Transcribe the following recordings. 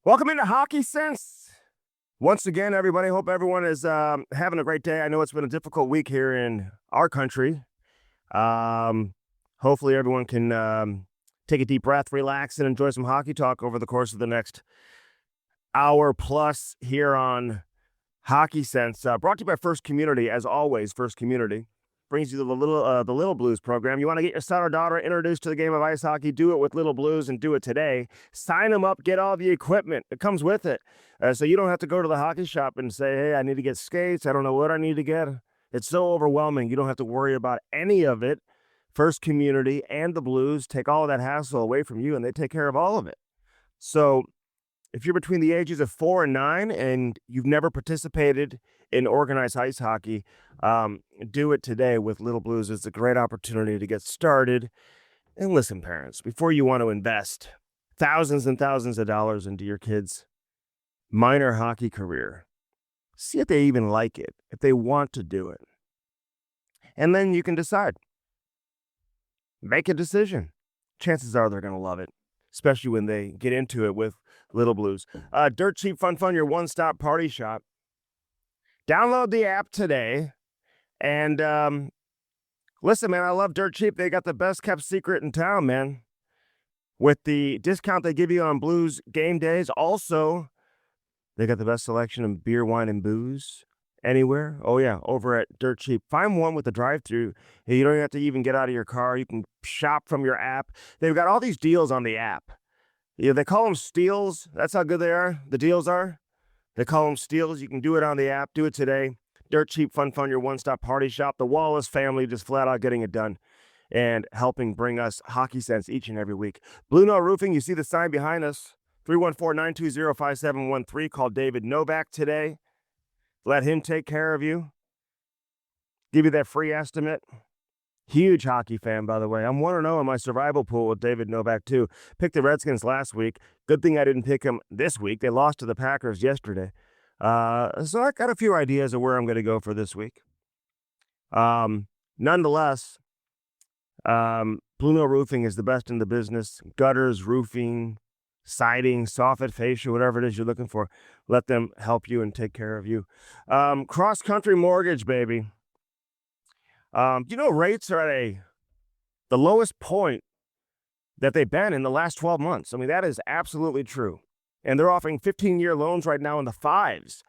Welcome into Hockey Sense. Once again, everybody, hope everyone is having a great day. I know it's been a difficult week here in our country. Hopefully everyone can take a deep breath, relax, and enjoy some hockey talk over the course of the next hour plus here on Hockey Sense. Brought to you by First Community, as always. First Community brings you the Little Blues program. You want to get your son or daughter introduced to the game of ice hockey? Do it with Little Blues and do it today. Sign them up, get all the equipment. It comes with it. So you don't have to go to the hockey shop and say, hey, I need to get skates. I don't know what I need to get. It's so overwhelming. You don't have to worry about any of it. First Community and the Blues take all of that hassle away from you, and they take care of all of it. So if you're between the ages of 4 and 9 and you've never participated in organized ice hockey, do it today with Little Blues. It's a great opportunity to get started. And listen, parents, before you want to invest thousands and thousands of dollars into your kids' minor hockey career, see if they even like it, if they want to do it. And then you can decide. Make a decision. Chances are they're going to love it, especially when they get into it with Little Blues. Dirt Cheap Fun, your one-stop party shop. Download the app today. And listen, man, I love Dirt Cheap. They got the best kept secret in town, man. With the discount they give you on Blues game days. Also, they got the best selection of beer, wine, and booze anywhere. Oh, yeah, over at Dirt Cheap. Find one with the drive-thru. You don't have to even get out of your car. You can shop from your app. They've got all these deals on the app. They call them steals. That's how good they are. The deals are. They call them steals. You can do it on the app. Do it today. Dirt Cheap Fun, your one-stop party shop. The Wallace family just flat out getting it done and helping bring us Hockey Sense each and every week. Blue Note Roofing, you see the sign behind us. 314-920-5713. Call David Novak today. Let him take care of you. Give you that free estimate. Huge hockey fan, by the way. I'm 1-0 in my survival pool with David Novak, too. Picked the Redskins last week. Good thing I didn't pick them this week. They lost to the Packers yesterday. So I got a few ideas of where I'm going to go for this week. Nonetheless, Blue Note Roofing is the best in the business. Gutters, roofing, siding, soffit, fascia, whatever it is you're looking for. Let them help you and take care of you. Cross Country Mortgage, baby. Rates are at the lowest point that they've been in the last 12 months. I mean, that is absolutely true. And they're offering 15-year loans right now in the 5s.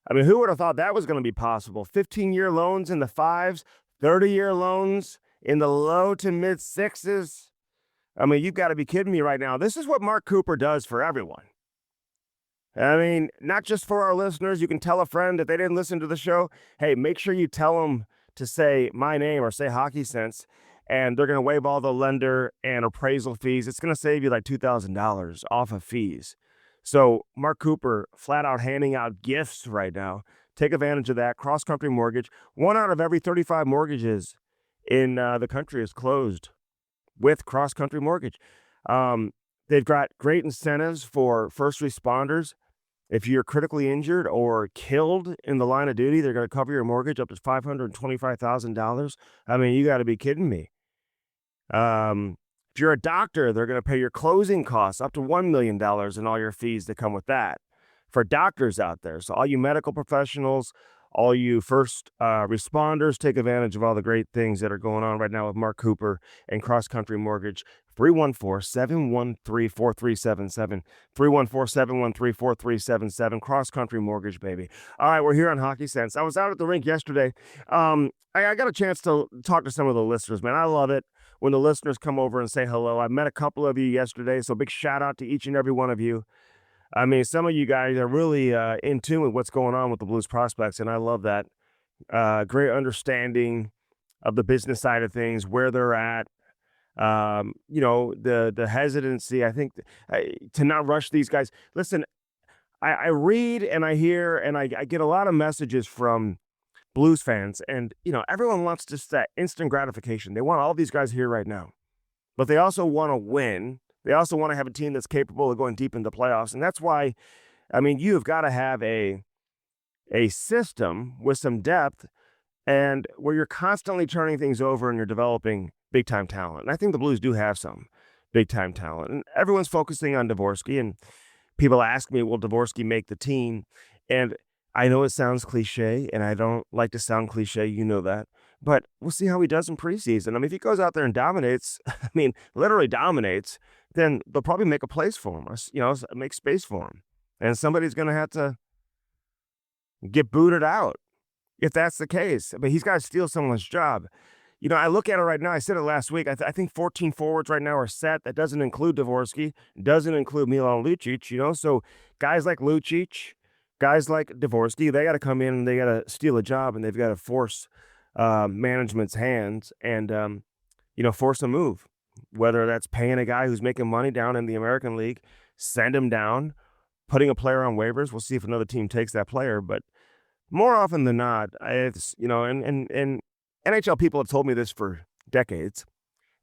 I mean, who would have thought that was going to be possible? 15-year loans in the 5s, 30-year loans in the low to mid 6s. I mean, you've got to be kidding me right now. This is what Mark Cooper does for everyone. I mean, not just for our listeners. You can tell a friend if they didn't listen to the show, hey, make sure you tell them to say my name or say Hockey Sense, and they're going to waive all the lender and appraisal fees. It's going to save you like $2,000 off of fees. So Mark Cooper flat out handing out gifts right now. Take advantage of that. Cross Country Mortgage. 1 out of every 35 mortgages in the country is closed with Cross Country Mortgage. They've got great incentives for first responders. If you're critically injured or killed in the line of duty, they're going to cover your mortgage up to $525,000. I mean, you got to be kidding me. If you're a doctor, they're going to pay your closing costs up to $1 million and all your fees that come with that for doctors out there. So all you medical professionals, all you first responders, take advantage of all the great things that are going on right now with Mark Cooper and Cross Country Mortgage. 314-713-4377. 314-713-4377. Cross Country Mortgage, baby. All right, we're here on Hockey Sense. I was out at the rink yesterday. I got a chance to talk to some of the listeners, man. I love it when the listeners come over and say hello. I met a couple of you yesterday, so big shout out to each and every one of you. I mean, some of you guys are really in tune with what's going on with the Blues prospects, and I love that. Great understanding of the business side of things, where they're at. The hesitancy, I think, to not rush these guys. Listen, I read and I hear and I get a lot of messages from Blues fans, and, everyone wants just that instant gratification. They want all these guys here right now, but they also want to win. They also want to have a team that's capable of going deep into playoffs. And that's why, I mean, you've got to have a system with some depth and where you're constantly turning things over and you're developing big-time talent. And I think the Blues do have some big-time talent. And everyone's focusing on Dvorsky, and people ask me, will Dvorsky make the team? And I know it sounds cliche, and I don't like to sound cliche, you know that. But we'll see how he does in preseason. I mean, if he goes out there and dominates, I mean, literally dominates, then they'll probably make a place for him, or, make space for him. And somebody's going to have to get booted out if that's the case. But he's got to steal someone's job. I look at it right now. I said it last week. I think 14 forwards right now are set. That doesn't include Dvorsky. Doesn't include Milan Lucic, So guys like Lucic, guys like Dvorsky, they got to come in and they got to steal a job, and they've got to force management's hands and, force a move. Whether that's paying a guy who's making money down in the American League, send him down, putting a player on waivers. We'll see if another team takes that player. But more often than not, it's, and NHL people have told me this for decades,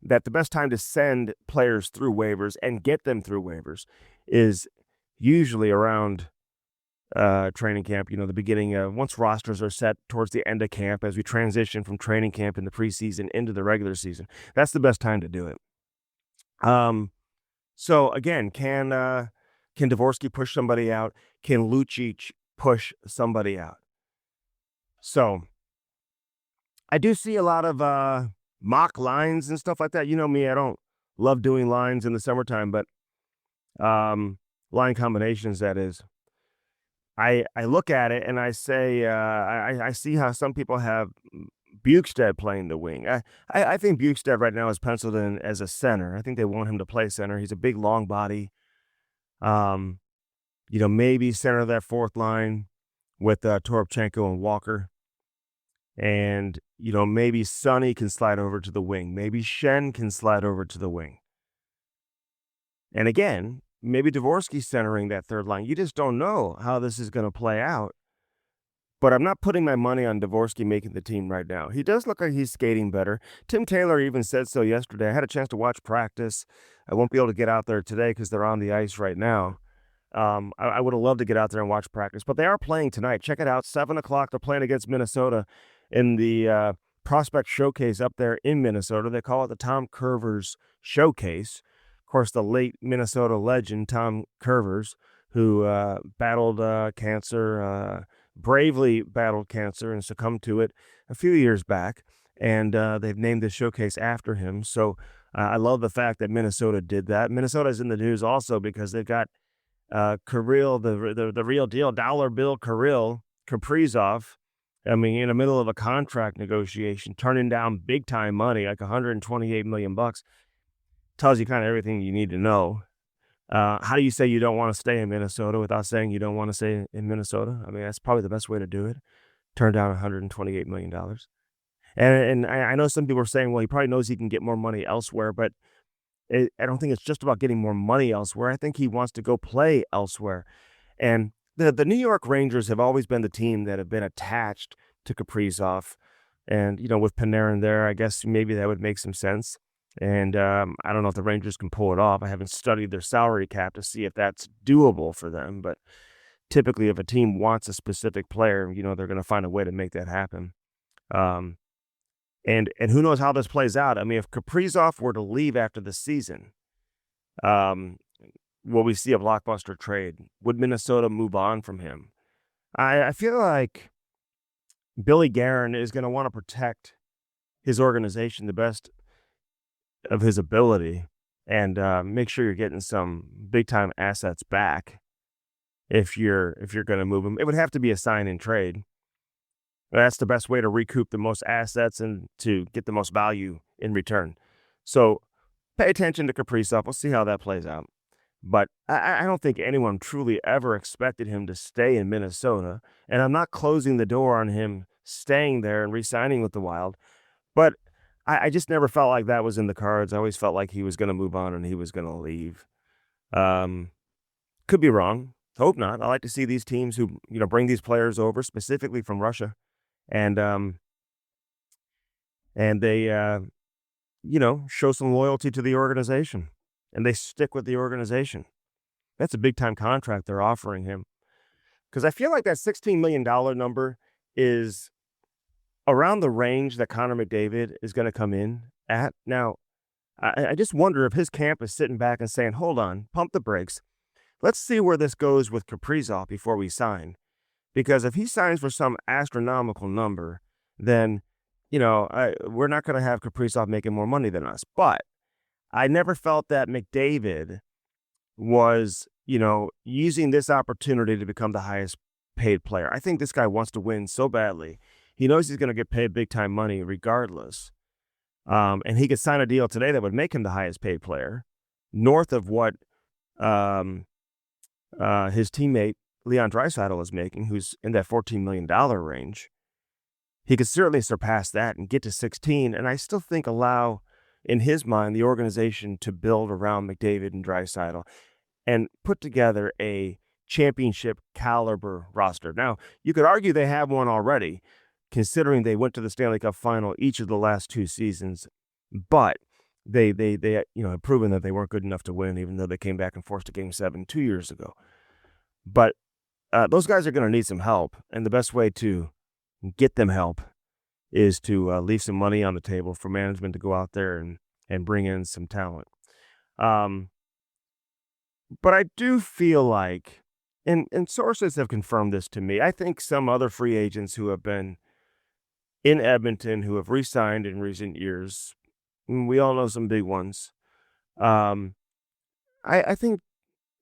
that the best time to send players through waivers and get them through waivers is usually around training camp, the beginning of once rosters are set towards the end of camp as we transition from training camp in the preseason into the regular season. That's the best time to do it. So again, can Dvorsky push somebody out? Can Lucic push somebody out? So I do see a lot of mock lines and stuff like that. You know me, I don't love doing lines in the summertime, but line combinations, that is. I look at it and I say, I see how some people have Bukestad playing the wing. I think Bukestad right now is penciled in as a center. I think they want him to play center. He's a big, long body. Maybe center of that fourth line with Toropchenko and Walker. And, maybe Sonny can slide over to the wing. Maybe Shen can slide over to the wing. And again, maybe Dvorsky's centering that third line. You just don't know how this is going to play out. But I'm not putting my money on Dvorsky making the team right now. He does look like he's skating better. Tim Taylor even said so yesterday. I had a chance to watch practice. I won't be able to get out there today because they're on the ice right now. I would have loved to get out there and watch practice. But they are playing tonight. Check it out. 7 o'clock. They're playing against Minnesota in the Prospect Showcase up there in Minnesota. They call it the Tom Curvers Showcase. Of course, the late Minnesota legend, Tom Curvers, who battled cancer, bravely battled cancer and succumbed to it a few years back. And they've named this showcase after him. So I love the fact that Minnesota did that. Minnesota's in the news also because they've got Kirill, the real deal, dollar bill Kirill Kaprizov. I mean, in the middle of a contract negotiation, turning down big time money, like $128 million. Tells you kind of everything you need to know. How do you say you don't want to stay in Minnesota without saying you don't want to stay in Minnesota? I mean, that's probably the best way to do it. Turn down $128 million. And I know some people are saying, well, he probably knows he can get more money elsewhere, but I don't think it's just about getting more money elsewhere. I think he wants to go play elsewhere. And the New York Rangers have always been the team that have been attached to Kaprizov. And, with Panarin there, I guess maybe that would make some sense. And I don't know if the Rangers can pull it off. I haven't studied their salary cap to see if that's doable for them. But typically, if a team wants a specific player, they're going to find a way to make that happen. And who knows how this plays out. I mean, if Kaprizov were to leave after the season, will we see a blockbuster trade? Would Minnesota move on from him? I feel like Billy Guerin is going to want to protect his organization the best of his ability and make sure you're getting some big time assets back if you're going to move him. It would have to be a sign and trade. That's the best way to recoup the most assets and to get the most value in return. So pay attention to Kaprizov. We'll see how that plays out. But I don't think anyone truly ever expected him to stay in Minnesota. And I'm not closing the door on him staying there and re-signing with the Wild. But I just never felt like that was in the cards. I always felt like he was going to move on and he was going to leave. Could be wrong. Hope not. I like to see these teams who, bring these players over, specifically from Russia. And they, show some loyalty to the organization. And they stick with the organization. That's a big-time contract they're offering him. Because I feel like that $16 million number is around the range that Connor McDavid is going to come in at. Now, I just wonder if his camp is sitting back and saying, hold on, pump the brakes. let's see where this goes with Kaprizov before we sign. Because if he signs for some astronomical number, then, we're not going to have Kaprizov making more money than us. But I never felt that McDavid was, using this opportunity to become the highest paid player. I think this guy wants to win so badly. He knows he's going to get paid big time money regardless. And he could sign a deal today that would make him the highest paid player, north of what his teammate Leon Draisaitl is making, who's in that $14 million range. He could certainly surpass that and get to 16, and I still think allow, in his mind, the organization to build around McDavid and Draisaitl and put together a championship caliber roster. Now, you could argue they have one already, considering they went to the Stanley Cup final each of the last 2 seasons, but they have proven that they weren't good enough to win, even though they came back and forced a Game 7 2 years ago. But those guys are going to need some help, and the best way to get them help is to leave some money on the table for management to go out there and bring in some talent. But I do feel like, and sources have confirmed this to me, I think some other free agents who have been in Edmonton who have re-signed in recent years, we all know some big ones, I think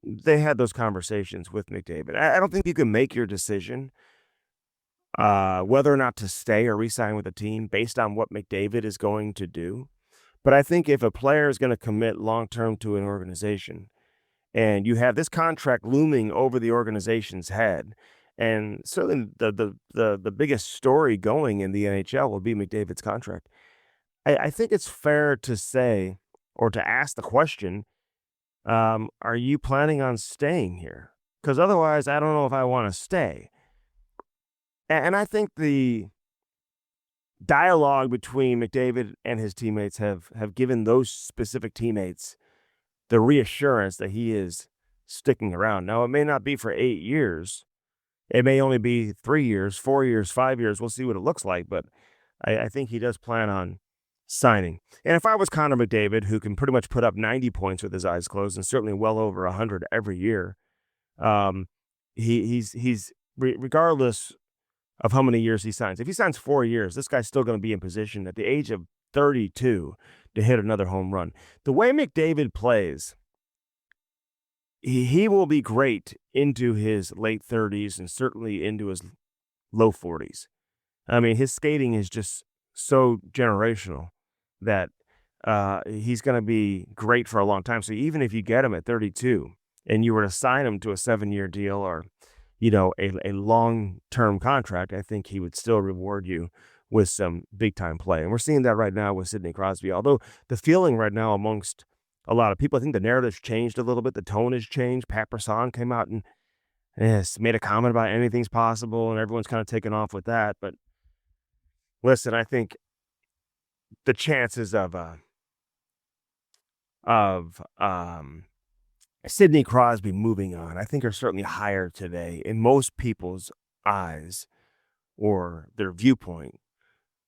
they had those conversations with McDavid. I don't think you can make your decision whether or not to stay or re-sign with a team based on what McDavid is going to do. But I think if a player is going to commit long-term to an organization and you have this contract looming over the organization's head, and certainly the biggest story going in the NHL will be McDavid's contract, I think it's fair to say or to ask the question, are you planning on staying here? Because otherwise, I don't know if I want to stay. And I think the dialogue between McDavid and his teammates have given those specific teammates the reassurance that he is sticking around. Now, it may not be for 8 years. It may only be 3 years, 4 years, 5 years. We'll see what it looks like. But I think he does plan on signing. And if I was Connor McDavid, who can pretty much put up 90 points with his eyes closed and certainly well over 100 every year, he's regardless of how many years he signs. If he signs 4 years, this guy's still going to be in position at the age of 32 to hit another home run. The way McDavid plays, he will be great into his late 30s and certainly into his low 40s. I mean, his skating is just so generational that he's going to be great for a long time. So even if you get him at 32 and you were to sign him to a 7-year deal or, a long-term contract, I think he would still reward you with some big-time play. And we're seeing that right now with Sidney Crosby. Although the feeling right now amongst a lot of people, I think the narrative's changed a little bit. The tone has changed. Pat Brisson came out and made a comment about anything's possible, and everyone's kind of taken off with that. But listen, I think the chances of Sidney Crosby moving on, I think, are certainly higher today in most people's eyes or their viewpoint,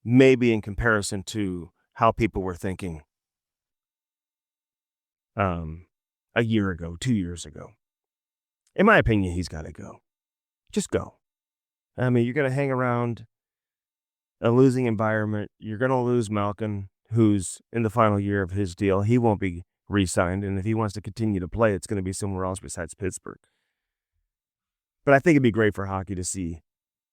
maybe in comparison to how people were thinking a year ago, 2 years ago. In my opinion, he's got to go. Just go. I mean, you're going to hang around a losing environment. You're going to lose Malkin, who's in the final year of his deal. He won't be re-signed, and if he wants to continue to play, it's going to be somewhere else besides Pittsburgh. But I think it'd be great for hockey to see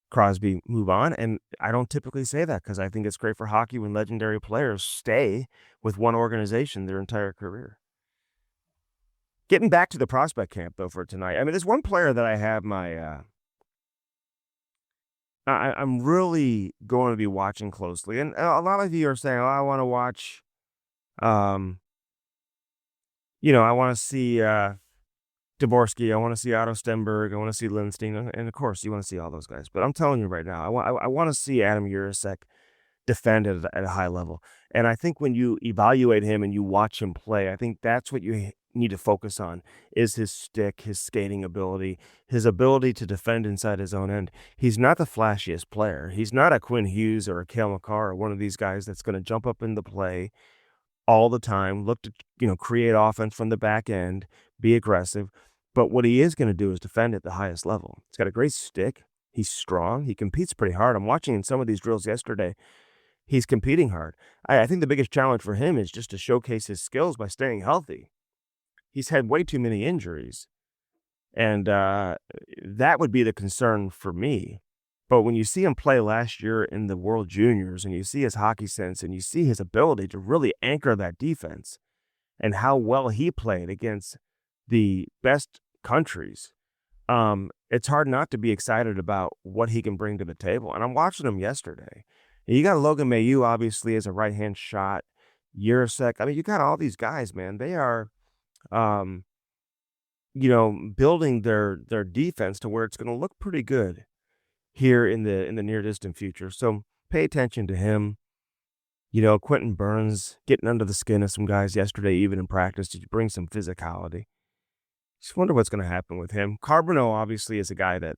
Crosby move on, and I don't typically say that because I think it's great for hockey when legendary players stay with one organization their entire career. Getting back to the prospect camp, though, for tonight, I mean, there's one player that I have I'm really going to be watching closely, and a lot of you are saying, I want to watch I want to see Dvorsky. I want to see Otto Stenberg. I want to see Lindstein. And, of course, you want to see all those guys. But I'm telling you right now, I want to see Adam Urasek defend at a high level. And I think when you evaluate him and you watch him play, I think that's what you need to focus on is his stick, his skating ability, his ability to defend inside his own end. He's not the flashiest player. He's not a Quinn Hughes or a Cale Makar or one of these guys that's going to jump up in the play all the time, look to create offense from the back end, be aggressive. But what he is going to do is defend at the highest level. He's got a great stick. He's strong. He competes pretty hard. I'm watching in some of these drills yesterday. He's competing hard. I think the biggest challenge for him is just to showcase his skills by staying healthy. He's had way too many injuries. And that would be the concern for me. But when you see him play last year in the World Juniors and you see his hockey sense and you see his ability to really anchor that defense and how well he played against the best countries, it's hard not to be excited about what he can bring to the table. And I'm watching him yesterday. And you got Logan Mailloux, obviously, as a right-hand shot. Jurasek. I mean, you got all these guys, man. They are, building their defense to where it's going to look pretty good here in the near distant future. So pay attention to him. Quentin Burns getting under the skin of some guys yesterday, even in practice, to bring some physicality. Just wonder what's going to happen with him. Carbonneau obviously is a guy that,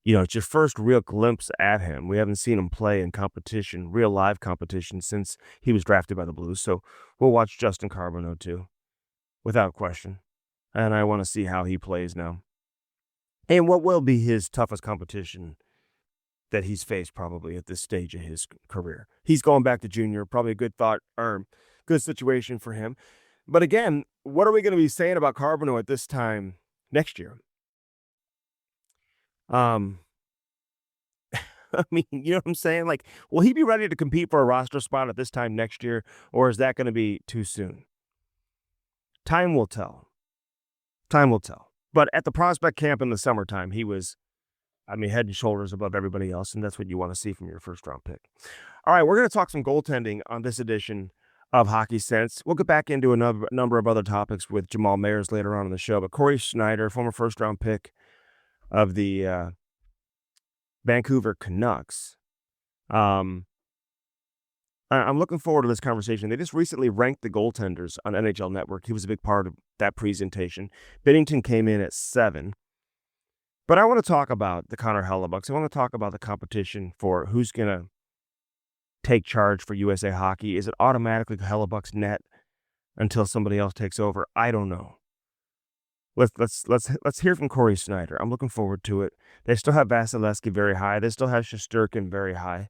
it's your first real glimpse at him. We haven't seen him play in competition, real live competition, since he was drafted by the Blues. So we'll watch Justin Carbonneau too, without question. And I want to see how he plays now. And what will be his toughest competition that he's faced probably at this stage of his career. He's going back to junior, probably a good thought or good situation for him. But again, what are we going to be saying about Carbonneau at this time next year? I mean, you know what I'm saying? Like, will he be ready to compete for a roster spot at this time next year, or is that going to be too soon? Time will tell. Time will tell. But at the prospect camp in the summertime, he was, head and shoulders above everybody else, and that's what you want to see from your first-round pick. All right, we're going to talk some goaltending on this edition of Hockey Sense. We'll get back into a number of other topics with Jamal Mayers later on in the show, but Cory Schneider, former first-round pick of the Vancouver Canucks. I'm looking forward to this conversation. They just recently ranked the goaltenders on NHL Network. He was a big part of that presentation. Binnington came in at 7. But I want to talk about the Connor Hellebucks. I want to talk about the competition for who's going to take charge for USA Hockey. Is it automatically Hellebuck's net until somebody else takes over? I don't know. Let's hear from Cory Schneider. I'm looking forward to it. They still have Vasilevsky very high. They still have Shesterkin very high,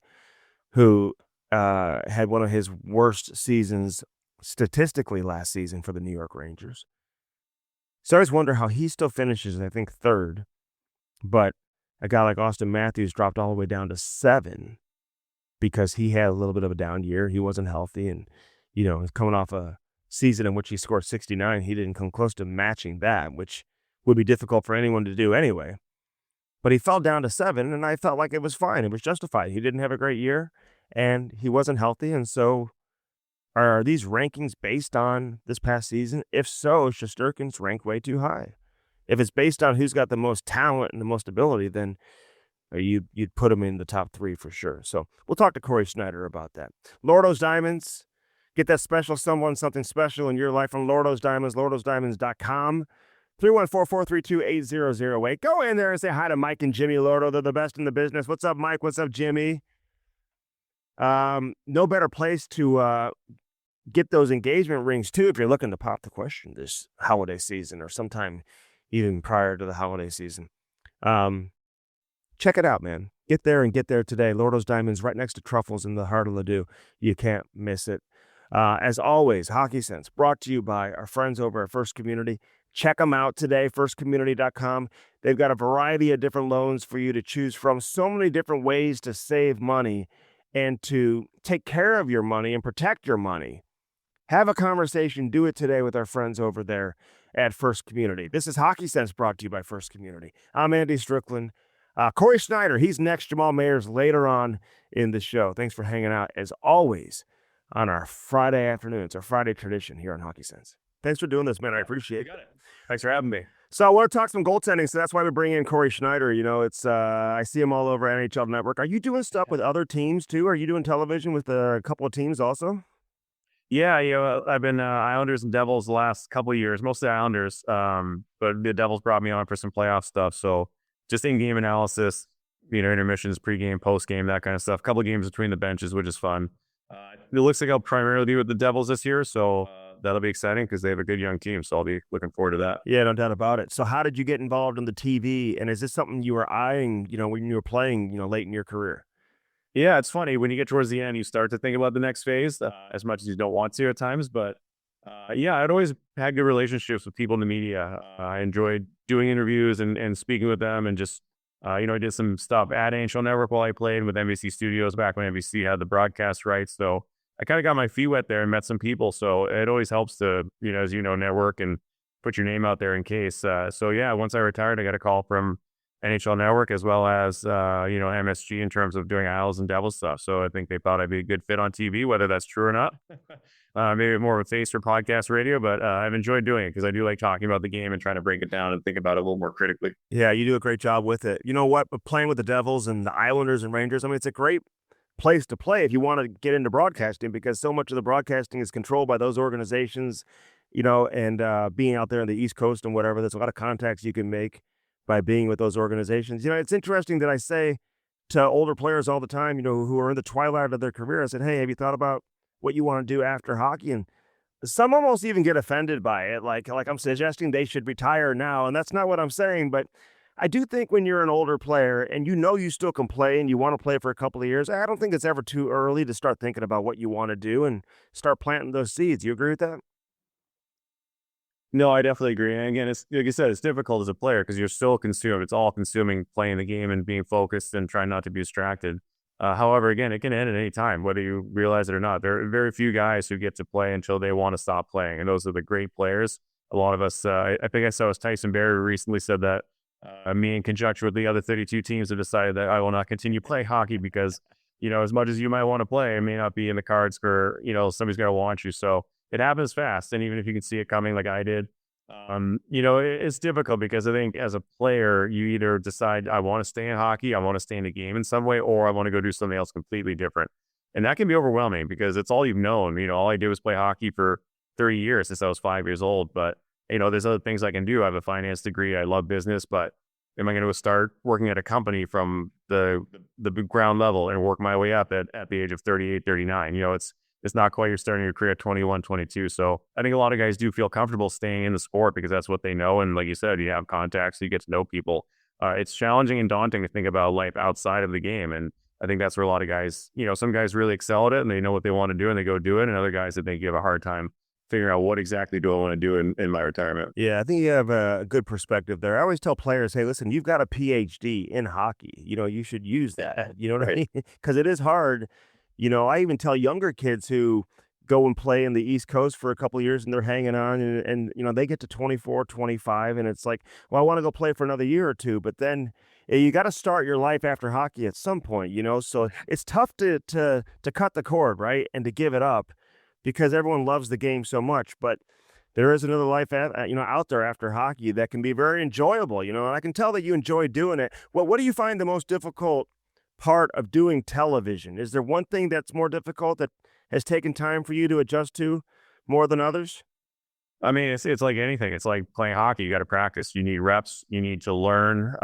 who had one of his worst seasons statistically last season for the New York Rangers. So I always wonder how he still finishes, I think, 3rd. But a guy like Austin Matthews dropped all the way down to 7 because he had a little bit of a down year. He wasn't healthy, and, coming off a season in which he scored 69, he didn't come close to matching that, which would be difficult for anyone to do anyway. But he fell down to 7, and I felt like it was fine. It was justified. He didn't have a great year, and he wasn't healthy, and so are these rankings based on this past season? If so, Shesterkin's ranked way too high. If it's based on who's got the most talent and the most ability, then you'd put him in the top 3 for sure. So we'll talk to Cory Schneider about that. Lordo's Diamonds. Get that special someone, something special in your life from Lordo's Diamonds, lordosdiamonds.com. 314-432-8008. Go in there and say hi to Mike and Jimmy Lordo. They're the best in the business. What's up, Mike? What's up, Jimmy? No better place to get those engagement rings, too, if you're looking to pop the question this holiday season or sometime even prior to the holiday season. Check it out, man. Get there and get there today. Lordo's Diamonds right next to Truffles in the heart of Ladue. You can't miss it. As always, Hockey Sense brought to you by our friends over at First Community. Check them out today, firstcommunity.com. They've got a variety of different loans for you to choose from. So many different ways to save money and to take care of your money and protect your money. Have a conversation. Do it today with our friends over there at First Community. This is Hockey Sense brought to you by First Community. I'm Andy Strickland. Cory Schneider, he's next. Jamal Mayers later on in the show. Thanks for hanging out, as always, on our Friday afternoon. It's our Friday tradition here on Hockey Sense. Thanks for doing this, man. I appreciate it. You got it. Thanks for having me. So I want to talk some goaltending, so that's why we bring in Cory Schneider. It's I see him all over NHL Network. Are you doing stuff with other teams, too? Are you doing television with a couple of teams also? Yeah, I've been Islanders and Devils the last couple of years, mostly Islanders. But the Devils brought me on for some playoff stuff. So just in-game analysis, intermissions, pregame, postgame, that kind of stuff. A couple of games between the benches, which is fun. It looks like I'll primarily be with the Devils this year. So that'll be exciting because they have a good young team. So I'll be looking forward to that. Yeah, no doubt about it. So how did you get involved in the TV? And is this something you were eyeing, when you were playing, late in your career? Yeah, it's funny when you get towards the end, you start to think about the next phase as much as you don't want to at times. But yeah, I'd always had good relationships with people in the media. I enjoyed doing interviews and speaking with them, and just I did some stuff at NHL Network while I played with NBC Studios back when NBC had the broadcast rights. So I kind of got my feet wet there and met some people. So it always helps to as network and put your name out there in case. So yeah, once I retired, I got a call from NHL Network as well as MSG in terms of doing Isles and Devils stuff. So I think they thought I'd be a good fit on TV, whether that's true or not. Maybe more of a face for podcast radio, but I've enjoyed doing it because I do like talking about the game and trying to break it down and think about it a little more critically. Yeah, you do a great job with it. You know what? But playing with the Devils and the Islanders and Rangers, I mean, it's a great place to play if you want to get into broadcasting, because so much of the broadcasting is controlled by those organizations, and being out there on the East Coast and whatever, there's a lot of contacts you can make by being with those organizations. It's interesting that I say to older players all the time, who are in the twilight of their career, I said, hey, have you thought about what you want to do after hockey? And some almost even get offended by it. Like I'm suggesting they should retire now. And that's not what I'm saying. But I do think when you're an older player and you still can play and you want to play for a couple of years, I don't think it's ever too early to start thinking about what you want to do and start planting those seeds. You agree with that? No, I definitely agree. And again, it's like you said, it's difficult as a player because you're still consumed. It's all consuming playing the game and being focused and trying not to be distracted. However, again, it can end at any time, whether you realize it or not. There are very few guys who get to play until they want to stop playing, and those are the great players. A lot of us, I think I saw it was Tyson Berry recently said that me in conjunction with the other 32 teams have decided that I will not continue playing hockey because, as much as you might want to play, it may not be in the cards for, somebody's going to want you. So it happens fast. And even if you can see it coming like I did, it's difficult because I think as a player, you either decide I want to stay in hockey, I want to stay in the game in some way, or I want to go do something else completely different. And that can be overwhelming because it's all you've known. All I did was play hockey for 30 years since I was 5 years old. But, there's other things I can do. I have a finance degree. I love business, but am I going to start working at a company from the ground level and work my way up at the age of 38, 39? It's not quite you're starting your career at 21, 22. So I think a lot of guys do feel comfortable staying in the sport because that's what they know. And like you said, you have contacts, so you get to know people. It's challenging and daunting to think about life outside of the game. And I think that's where a lot of guys, some guys really excel at it and they know what they want to do and they go do it. And other guys, I think you have a hard time figuring out what exactly do I want to do in my retirement. Yeah, I think you have a good perspective there. I always tell players, hey, listen, you've got a PhD in hockey. You should use that. You know what I mean? Because it is hard. I even tell younger kids who go and play in the East Coast for a couple of years and they're hanging on and they get to 24, 25 and it's like, well, I want to go play for another year or two. But then you got to start your life after hockey at some point, so it's tough to cut the cord, right? And to give it up because everyone loves the game so much. But there is another life out there after hockey that can be very enjoyable, and I can tell that you enjoy doing it. Well, what do you find the most difficult part of doing television? Is there one thing that's more difficult that has taken time for you to adjust to more than others? I mean, it's like anything. It's like playing hockey. You got to practice. You need reps. You need to learn,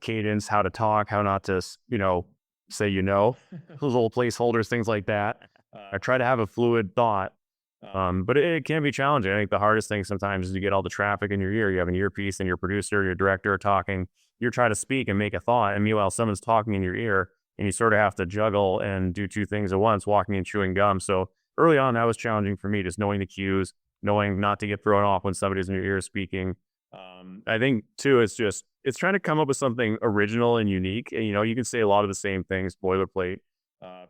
cadence, how to talk, how not to, say, those little placeholders, things like that. I try to have a fluid thought, but it can be challenging. I think the hardest thing sometimes is you get all the traffic in your ear. You have an earpiece and your producer, your director are talking. You're trying to speak and make a thought, and meanwhile, someone's talking in your ear, and you sort of have to juggle and do two things at once, walking and chewing gum. So early on, that was challenging for me, just knowing the cues, knowing not to get thrown off when somebody's in your ear speaking. I think, too, it's trying to come up with something original and unique. And, you can say a lot of the same things, boilerplate,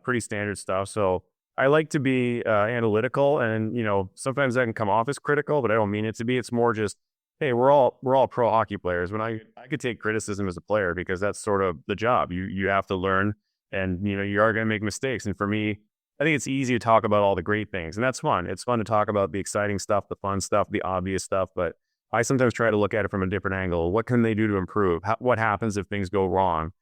pretty standard stuff. So I like to be analytical, and, sometimes that can come off as critical, but I don't mean it to be. It's more just, hey, we're all pro hockey players. When I could take criticism as a player because that's sort of the job. You have to learn, and you are going to make mistakes. And for me, I think it's easy to talk about all the great things, and that's fun. It's fun to talk about the exciting stuff, the fun stuff, the obvious stuff. But I sometimes try to look at it from a different angle. What can they do to improve? What happens if things go wrong?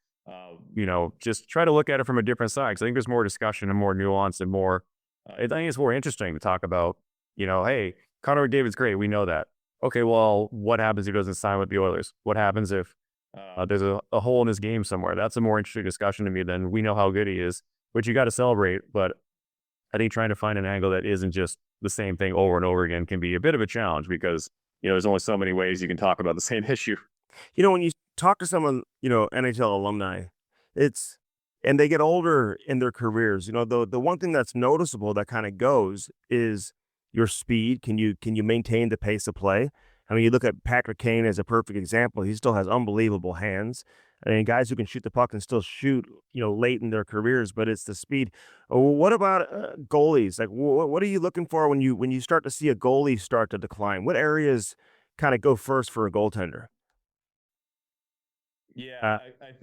Just try to look at it from a different side. Because I think there's more discussion and more nuance and more. I think it's more interesting to talk about. Hey, Connor McDavid's great. We know that. Okay, well, what happens if he doesn't sign with the Oilers? What happens if there's a hole in his game somewhere? That's a more interesting discussion to me than we know how good he is, which you got to celebrate. But I think trying to find an angle that isn't just the same thing over and over again can be a bit of a challenge because, there's only so many ways you can talk about the same issue. When you talk to someone, NHL alumni, and they get older in their careers, the one thing that's noticeable that kind of goes is your speed. Can you maintain the pace of play? I mean, you look at Patrick Kane as a perfect example. He still has unbelievable hands. I mean, guys who can shoot the puck and still shoot, late in their careers, but it's the speed. What about goalies? Like, what are you looking for when you start to see a goalie start to decline? What areas kind of go first for a goaltender? Yeah, I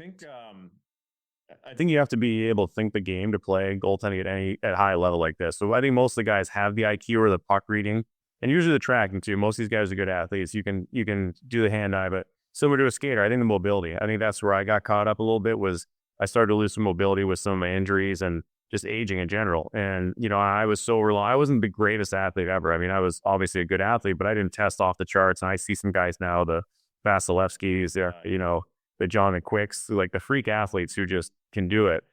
think you have to be able to think the game to play goaltending at high level like this. So I think most of the guys have the IQ or the puck reading, and usually the tracking too. Most of these guys are good athletes. You can do the hand eye, but similar to a skater, I think the mobility. I think that's where I got caught up a little bit. Was I started to lose some mobility with some of my injuries and just aging in general. And I was so reliant. I wasn't the greatest athlete ever. I mean, I was obviously a good athlete, but I didn't test off the charts. And I see some guys now, the Vasilevskis, the John McQuicks, like the freak athletes who just can do it.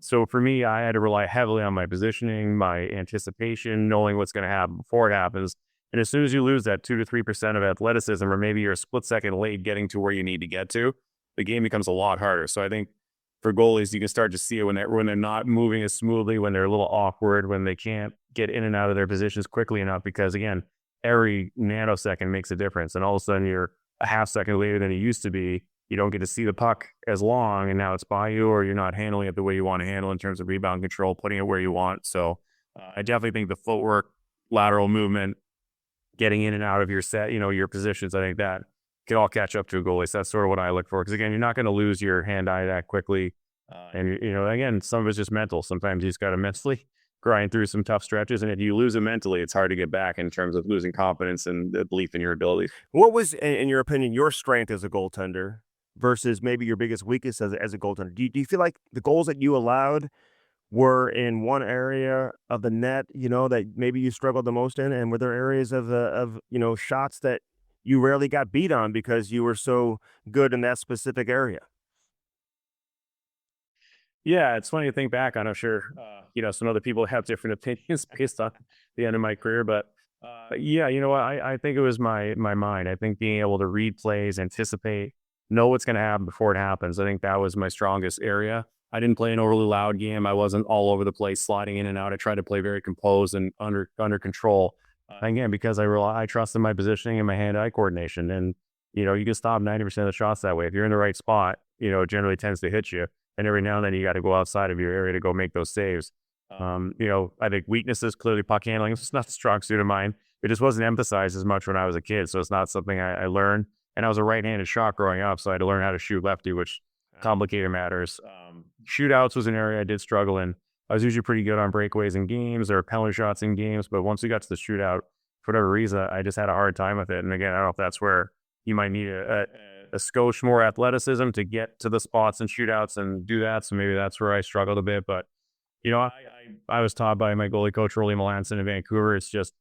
So for me, I had to rely heavily on my positioning, my anticipation, knowing what's going to happen before it happens. And as soon as you lose that 2 to 3% of athleticism, or maybe you're a split second late getting to where you need to get to, the game becomes a lot harder. So I think for goalies, you can start to see it when they're not moving as smoothly, when they're a little awkward, when they can't get in and out of their positions quickly enough. Because again, every nanosecond makes a difference, and all of a sudden you're a half second later than you used to be. You don't get to see the puck as long, and now it's by you, or you're not handling it the way you want to handle in terms of rebound control, putting it where you want. So I definitely think the footwork, lateral movement, getting in and out of your set, your positions, I think that can all catch up to a goalie. So that's sort of what I look for. Because again, you're not going to lose your hand-eye that quickly. And, again, some of it's just mental. Sometimes you just got to mentally grind through some tough stretches. And if you lose it mentally, it's hard to get back in terms of losing confidence and the belief in your abilities. What was, in your opinion, your strength as a goaltender versus maybe your biggest weakness as a goaltender? Do you feel like the goals that you allowed were in one area of the net, that maybe you struggled the most in? And were there areas of shots that you rarely got beat on because you were so good in that specific area? Yeah, it's funny to think back on. I'm sure, some other people have different opinions based on the end of my career. But yeah, you know what? I think it was my mind. I think being able to read plays, anticipate, know what's going to happen before it happens. I think that was my strongest area. I didn't play an overly loud game. I wasn't all over the place, sliding in and out. I tried to play very composed and under control. Again, because I trusted my positioning and my hand-eye coordination. And, you can stop 90% of the shots that way. If you're in the right spot, it generally tends to hit you. And every now and then you got to go outside of your area to go make those saves. I think weaknesses, clearly puck handling, it's not a strong suit of mine. It just wasn't emphasized as much when I was a kid. So it's not something I learned. And I was a right-handed shot growing up, so I had to learn how to shoot lefty, which complicated matters. Shootouts was an area I did struggle in. I was usually pretty good on breakaways in games or penalty shots in games, but once we got to the shootout, for whatever reason, I just had a hard time with it. And again, I don't know if that's where you might need a skosh more athleticism to get to the spots and shootouts and do that. So maybe that's where I struggled a bit. But, I was taught by my goalie coach, Rolly Melanson in Vancouver. It's just,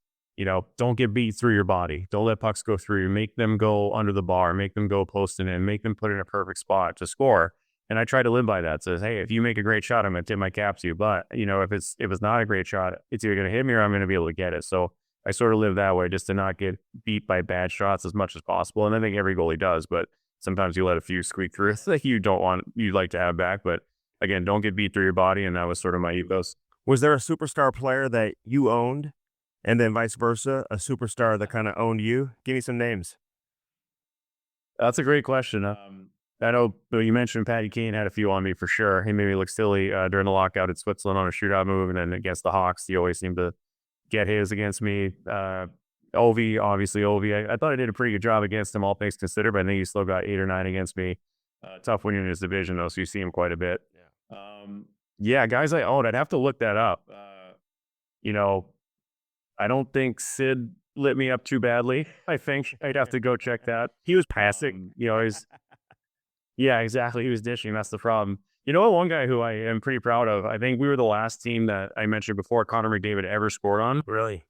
don't get beat through your body. Don't let pucks go through you. Make them go under the bar. Make them go posting in. Make them put in a perfect spot to score. And I try to live by that. It says, hey, if you make a great shot, I'm going to tip my cap to you. But, if it's not a great shot, it's either going to hit me or I'm going to be able to get it. So I sort of live that way, just to not get beat by bad shots as much as possible. And I think every goalie does, but sometimes you let a few squeak through that you'd like to have back. But again, don't get beat through your body. And that was sort of my ethos. Was there a superstar player that you owned, and then vice versa, a superstar that kind of owned you? Give me some names. That's a great question. I know you mentioned Patty Kane had a few on me for sure. He made me look silly during the lockout at Switzerland on a shootout move, and then against the Hawks, he always seemed to get his against me. Ovi, obviously Ovi. I thought I did a pretty good job against him, all things considered, but I think he still got 8 or 9 against me. Tough when you're in his division, though, so you see him quite a bit. Yeah, guys I owned, I'd have to look that up. I don't think Sid lit me up too badly. I think I'd have to go check that. He was passing, yeah, exactly. He was dishing. That's the problem. One guy who I am pretty proud of, I think we were the last team that I mentioned before, Connor McDavid ever scored on. Really?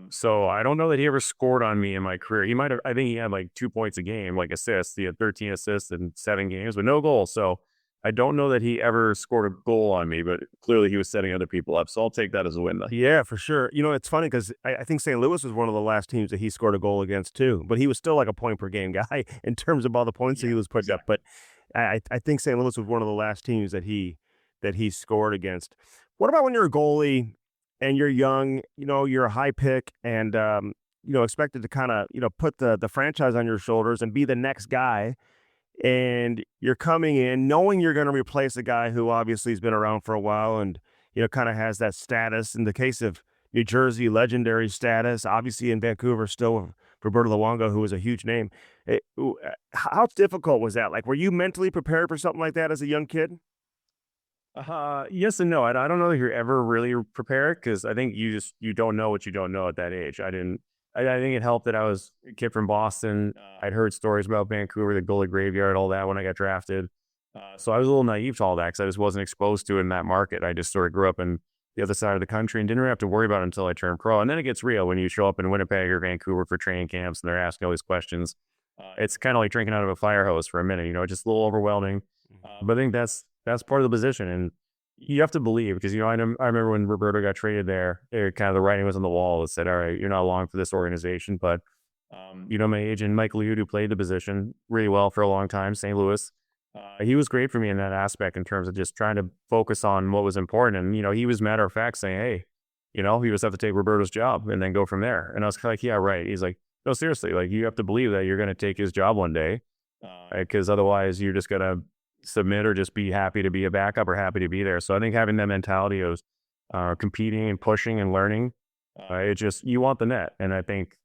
So I don't know that he ever scored on me in my career. He might have, I think he had like 2 points a game, like assists. He had 13 assists in 7 games, but no goals. So I don't know that he ever scored a goal on me, but clearly he was setting other people up. So I'll take that as a win then. Yeah, for sure. It's funny because I think St. Louis was one of the last teams that he scored a goal against too, but he was still like a point per game guy in terms of all the points that he was putting up. But I think St. Louis was one of the last teams that he scored against. What about when you're a goalie and you're young? You're a high pick and expected to kind of put the franchise on your shoulders and be the next guy. And you're coming in knowing you're going to replace a guy who obviously has been around for a while and kind of has that status. In the case of New Jersey, legendary status. Obviously in Vancouver, still Roberto Luongo, who was a huge name. How difficult was that? Like, were you mentally prepared for something like that as a young kid? Yes and no. I don't know that you're ever really prepared because I think you don't know what you don't know at that age. I didn't. I think it helped that I was a kid from Boston. I'd heard stories about Vancouver, the goalie graveyard, all that when I got drafted. So I was a little naive to all that because I just wasn't exposed to it in that market. I just sort of grew up in the other side of the country and didn't really have to worry about it until I turned pro. And then it gets real when you show up in Winnipeg or Vancouver for training camps and they're asking all these questions. It's kind of like drinking out of a fire hose for a minute, just a little overwhelming. But I think that's part of the position. And you have to believe because, I remember when Roberto got traded there, kind of the writing was on the wall. It said, all right, you're not long for this organization. But, my agent, Mike Liud, who played the position really well for a long time, St. Louis, he was great for me in that aspect in terms of just trying to focus on what was important. And, he was matter of fact saying, hey, he was have to take Roberto's job and then go from there. And I was kind of like, yeah, right. He's like, no, seriously, like you have to believe that you're going to take his job one day because otherwise you're just going to submit or just be happy to be a backup or happy to be there. So I think having that mentality of competing and pushing and learning, you want the net. And I think,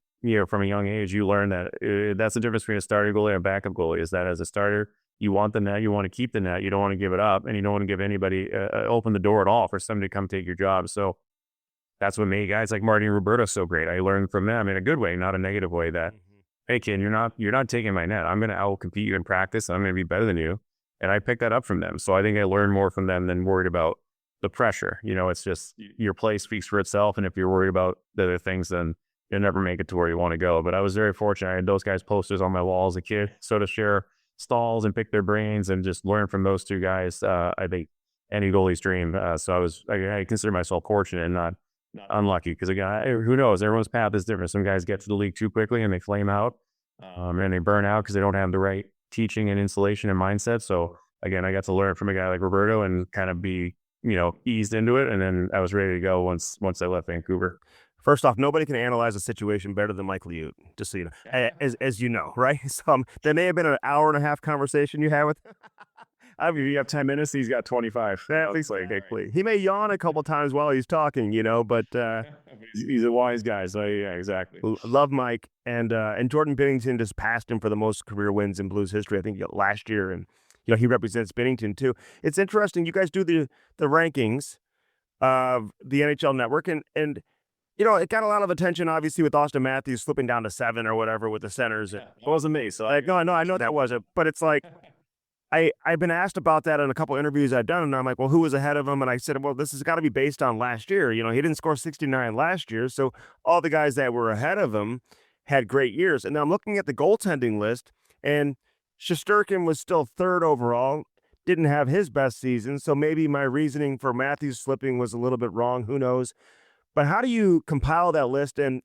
from a young age, you learn that that's the difference between a starter goalie and a backup goalie is that as a starter, you want the net, you want to keep the net, you don't want to give it up, and you don't want to give anybody open the door at all for somebody to come take your job. So that's what made guys like Marty and Roberto so great. I learned from them in a good way, not a negative way that, hey kid, you're not taking my net. I'm going to out-compete you in practice. I'm going to be better than you. And I picked that up from them. So I think I learned more from them than worried about the pressure. It's just your play speaks for itself. And if you're worried about the other things, then you'll never make it to where you want to go. But I was very fortunate. I had those guys' posters on my wall as a kid, so to share stalls and pick their brains and just learn from those two guys. I think any goalie's dream. So I consider myself fortunate and not unlucky because again, who knows? Everyone's path is different. Some guys get to the league too quickly and they flame out and they burn out because they don't have the right teaching and insulation and mindset. So again, I got to learn from a guy like Roberto and kind of be, eased into it. And then I was ready to go once I left Vancouver. First off, nobody can analyze a situation better than Mike Liut, just so you know, as you know, right? So there may have been an hour and a half conversation you had with. I mean, you have 10 minutes, he's got 25. At least he may yawn a couple times while he's talking, but he's a wise guy. So yeah, exactly. Love Mike and Jordan Binnington just passed him for the most career wins in Blues history. I think last year, and he represents Binnington too. It's interesting. You guys do the rankings of the NHL Network, and it got a lot of attention, obviously, with Austin Matthews slipping down to 7 or whatever with the centers. It wasn't me. So I know that wasn't, but it's like. I've been asked about that in a couple interviews I've done, and I'm like, well, who was ahead of him? And I said, well, this has got to be based on last year. He didn't score 69 last year, so all the guys that were ahead of him had great years. And now I'm looking at the goaltending list, and Shesterkin was still 3rd overall, didn't have his best season, so maybe my reasoning for Matthews slipping was a little bit wrong. Who knows? But how do you compile that list? And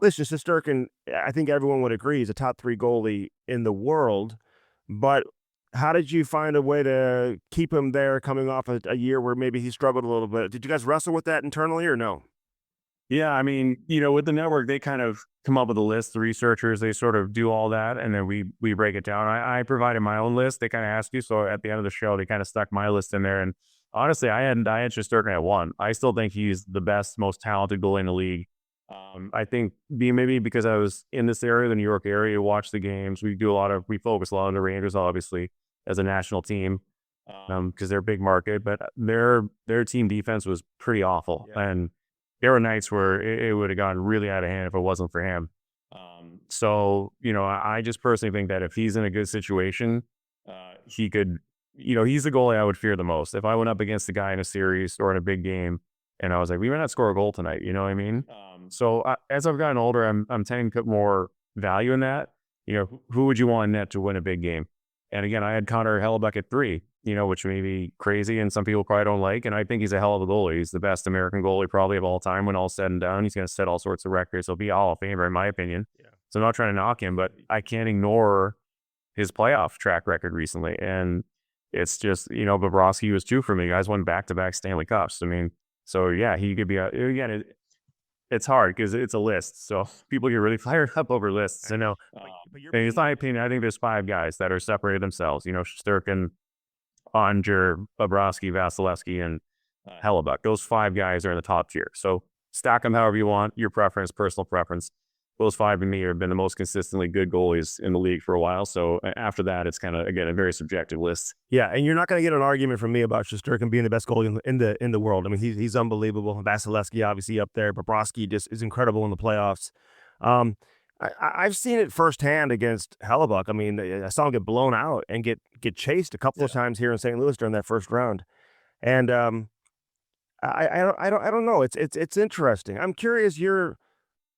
listen, Shesterkin, I think everyone would agree, is a top 3 goalie in the world, but how did you find a way to keep him there coming off a year where maybe he struggled a little bit? Did you guys wrestle with that internally or no? Yeah, I mean, with the network, they kind of come up with a list. The researchers, they sort of do all that, and then we break it down. I provided my own list. They kind of asked you, so at the end of the show, they kind of stuck my list in there. And honestly, I had Shesterkin at 1. I still think he's the best, most talented goalie in the league. I think maybe because I was in this area, the New York area, watch the games. We focus a lot on the Rangers, obviously, as a national team, because they're a big market. But their team defense was pretty awful, and there were nights where it would have gone really out of hand if it wasn't for him. So I just personally think that if he's in a good situation, he could. He's the goalie I would fear the most. If I went up against a guy in a series or in a big game, and I was like, we might not score a goal tonight. You know what I mean? So as I've gotten older, I'm tending to put more value in that. Who would you want in net to win a big game? And again, I had Connor Hellebuck at 3. which may be crazy and some people probably don't like. And I think he's a hell of a goalie. He's the best American goalie probably of all time when all's said and done. He's going to set all sorts of records. He'll be a Hall of Famer in my opinion. Yeah. So I'm not trying to knock him, but I can't ignore his playoff track record recently. And it's just, Bobrovsky was too for me. Guys won back-to-back Stanley Cups. I mean, so yeah, he could be again, it's hard because it's a list. So people get really fired up over lists. I know. But And in my opinion, I think there's 5 guys that are separated themselves. Shesterkin, Onger, Bobrovsky, Vasilevsky, and Hellebuck. Those 5 guys are in the top tier. So stack them however you want, your preference, personal preference. Those 5 to me have been the most consistently good goalies in the league for a while. So after that, it's kind of, again, a very subjective list. Yeah, and you're not going to get an argument from me about Shesterkin being the best goalie in the world. I mean, he's unbelievable. Vasilevsky obviously up there. Bobrovsky just is incredible in the playoffs. I've seen it firsthand against Hellebuck. I mean, I saw him get blown out and get chased a couple of times here in St. Louis during that first round. And I don't know. It's interesting. I'm curious your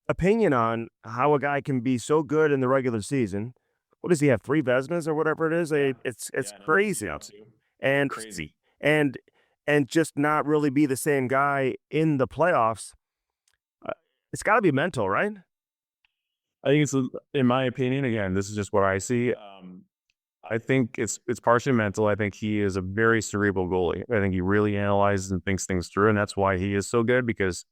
opinion on how a guy can be so good in the regular season. What does he have? 3 Vezinas or whatever it is? It's crazy. And Crazy. and just not really be the same guy in the playoffs. It's got to be mental, right? I think it's, in my opinion, again, this is just what I see. I think it's partially mental. I think he is a very cerebral goalie. I think he really analyzes and thinks things through, and that's why he is so good because,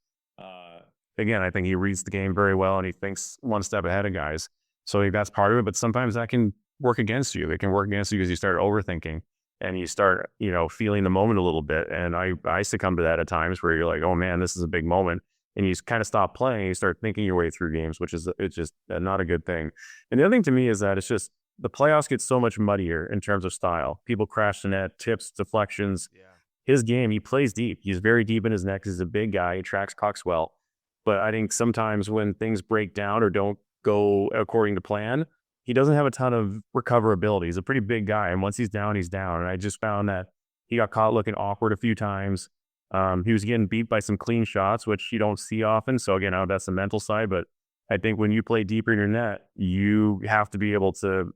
again, I think he reads the game very well and he thinks one step ahead of guys. So I think that's part of it, but sometimes that can work against you. It can work against you because you start overthinking and you start, feeling the moment a little bit. And I succumb to that at times where you're like, oh man, this is a big moment. And you kind of stop playing and you start thinking your way through games, it's just not a good thing. And the other thing to me is that it's just the playoffs get so much muddier in terms of style. People crash the net, tips, deflections. Yeah. His game, he plays deep. He's very deep in his neck. He's a big guy. He tracks pucks well. But I think sometimes when things break down or don't go according to plan, he doesn't have a ton of recoverability. He's a pretty big guy. And once he's down, he's down. And I just found that he got caught looking awkward a few times. He was getting beat by some clean shots, which you don't see often. So again, that's the mental side. But I think when you play deeper in your net, you have to be able to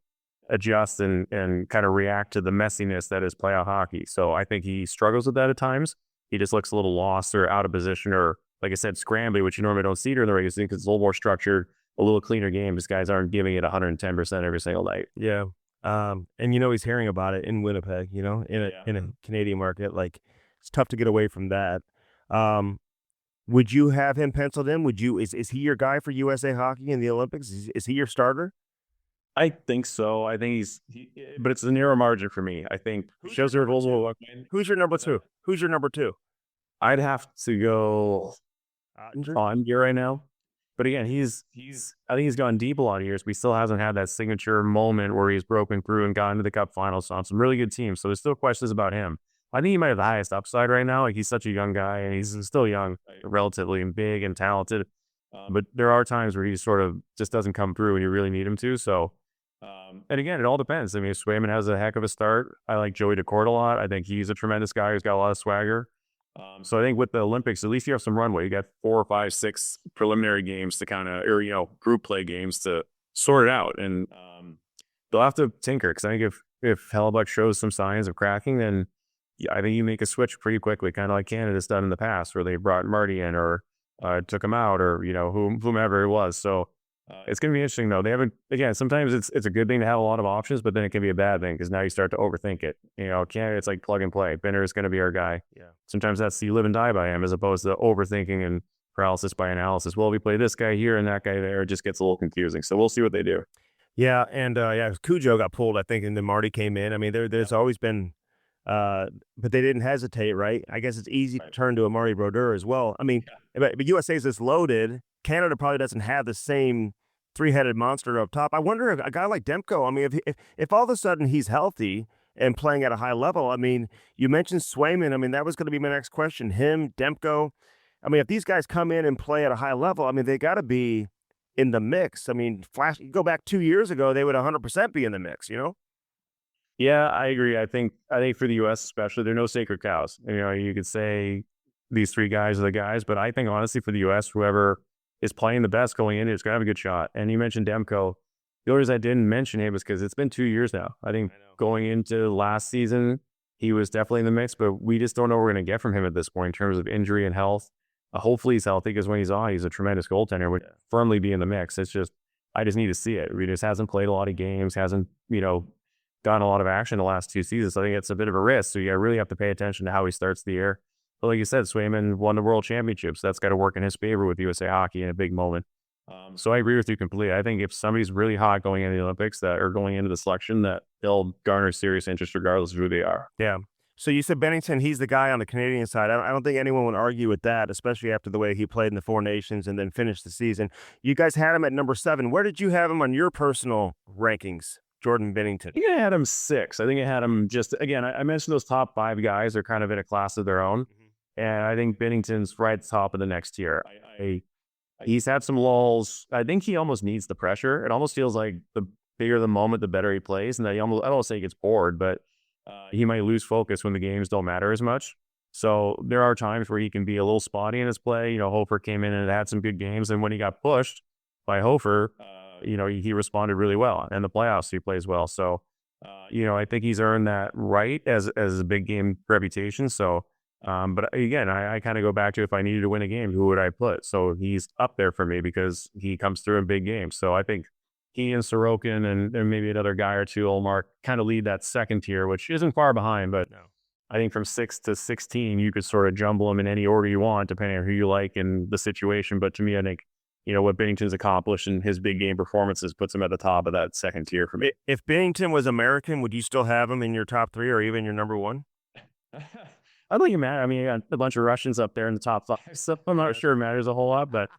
adjust and kind of react to the messiness that is playoff hockey. So I think he struggles with that at times. He just looks a little lost or out of position or, like I said, scrambly, which you normally don't see during the regular season because it's a little more structured, a little cleaner game. These guys aren't giving it 110% every single night. Yeah. And he's hearing about it in Winnipeg, in a Canadian market. Like, it's tough to get away from that. Would you have him penciled in? Is he your guy for USA Hockey in the Olympics? Is he your starter? I think so. I think but it's a narrow margin for me. I think Who's your number two? Who's your number 2? I'd have to go on gear right now. But again, I think he's gone deep a lot of years, but he still hasn't had that signature moment where he's broken through and gotten to the Cup finals on some really good teams. So there's still questions about him. I think he might have the highest upside right now. Like, he's such a young guy and he's still young, relatively, and big and talented. But there are times where he sort of just doesn't come through when you really need him to. So, and again, it all depends. I mean, Swayman has a heck of a start. I like Joey Daccord a lot. I think he's a tremendous guy who's got a lot of swagger. So I think with the Olympics, at least you have some runway. You got 4, 5, 6 preliminary games to kind of, or group play games to sort it out, and they'll have to tinker. Because I think if Hellebuck shows some signs of cracking, then I think you make a switch pretty quickly, kind of like Canada's done in the past, where they brought Marty in or took him out, or whomever it was. So it's going to be interesting, though. They haven't, again, sometimes it's a good thing to have a lot of options, but then it can be a bad thing because now you start to overthink it. Canada, it's like plug and play. Benner is going to be our guy. Yeah. Sometimes that's you live and die by him as opposed to overthinking and paralysis by analysis. Well, we play this guy here and that guy there. It just gets a little confusing. So we'll see what they do. Yeah, and Cujo got pulled, I think, and then Marty came in. I mean, there's always been, but they didn't hesitate, right? I guess it's easy to turn to a Marty Brodeur as well. I mean, but USA's this loaded. Canada probably doesn't have the same three-headed monster up top. I wonder if a guy like Demko, I mean, if all of a sudden he's healthy and playing at a high level, I mean, you mentioned Swayman. I mean, that was going to be my next question. Him, Demko. I mean, if these guys come in and play at a high level, I mean, they got to be in the mix. I mean, you go back 2 years ago, they would 100% be in the mix, Yeah, I agree. I think for the U.S. especially, there are no sacred cows. You could say these 3 guys are the guys, but I think honestly for the U.S., whoever is playing the best going in, it's going to have a good shot. And you mentioned Demko. The only reason I didn't mention him was because it's been 2 years now. I think going into last season, he was definitely in the mix, but we just don't know what we're going to get from him at this point in terms of injury and health. Hopefully he's healthy, because when he's on, he's a tremendous goaltender, would firmly be in the mix. It's just, I just need to see it. He just hasn't played a lot of games, hasn't, gotten a lot of action the last 2 seasons. I think it's a bit of a risk. So you really have to pay attention to how he starts the year. But like you said, Swayman won the World Championships. That's got to work in his favor with USA Hockey in a big moment. So I agree with you completely. I think if somebody's really hot going into the Olympics or going into the selection, that they'll garner serious interest regardless of who they are. Yeah. So you said Bennington, he's the guy on the Canadian side. I don't think anyone would argue with that, especially after the way he played in the Four Nations and then finished the season. You guys had him at number 7. Where did you have him on your personal rankings, Jordan Bennington? I think I had him 6. I think I had him just, again, I mentioned those top 5 guys are kind of in a class of their own. And I think Bennington's right at the top of the next tier. He's had some lulls. I think he almost needs the pressure. It almost feels like the bigger the moment, the better he plays. And I don't say he gets bored, but he might lose focus when the games don't matter as much. So there are times where he can be a little spotty in his play. Hofer came in and had some good games. And when he got pushed by Hofer, he responded really well. And the playoffs, he plays well. So, I think he's earned that right as a big game reputation. So, but again, I kind of go back to, if I needed to win a game, who would I put? So he's up there for me because he comes through in big games. So I think he and Sorokin and maybe another guy or two, Olmark, kind of lead that second tier, which isn't far behind. But I think from 6 to 16, you could sort of jumble them in any order you want, depending on who you like and the situation. But to me, I think, what Binnington's accomplished in his big game performances puts him at the top of that second tier for me. If Binnington was American, would you still have him in your top 3 or even your number 1? I don't think it matters. I mean, you got a bunch of Russians up there in the top 5, so I'm not sure it matters a whole lot. But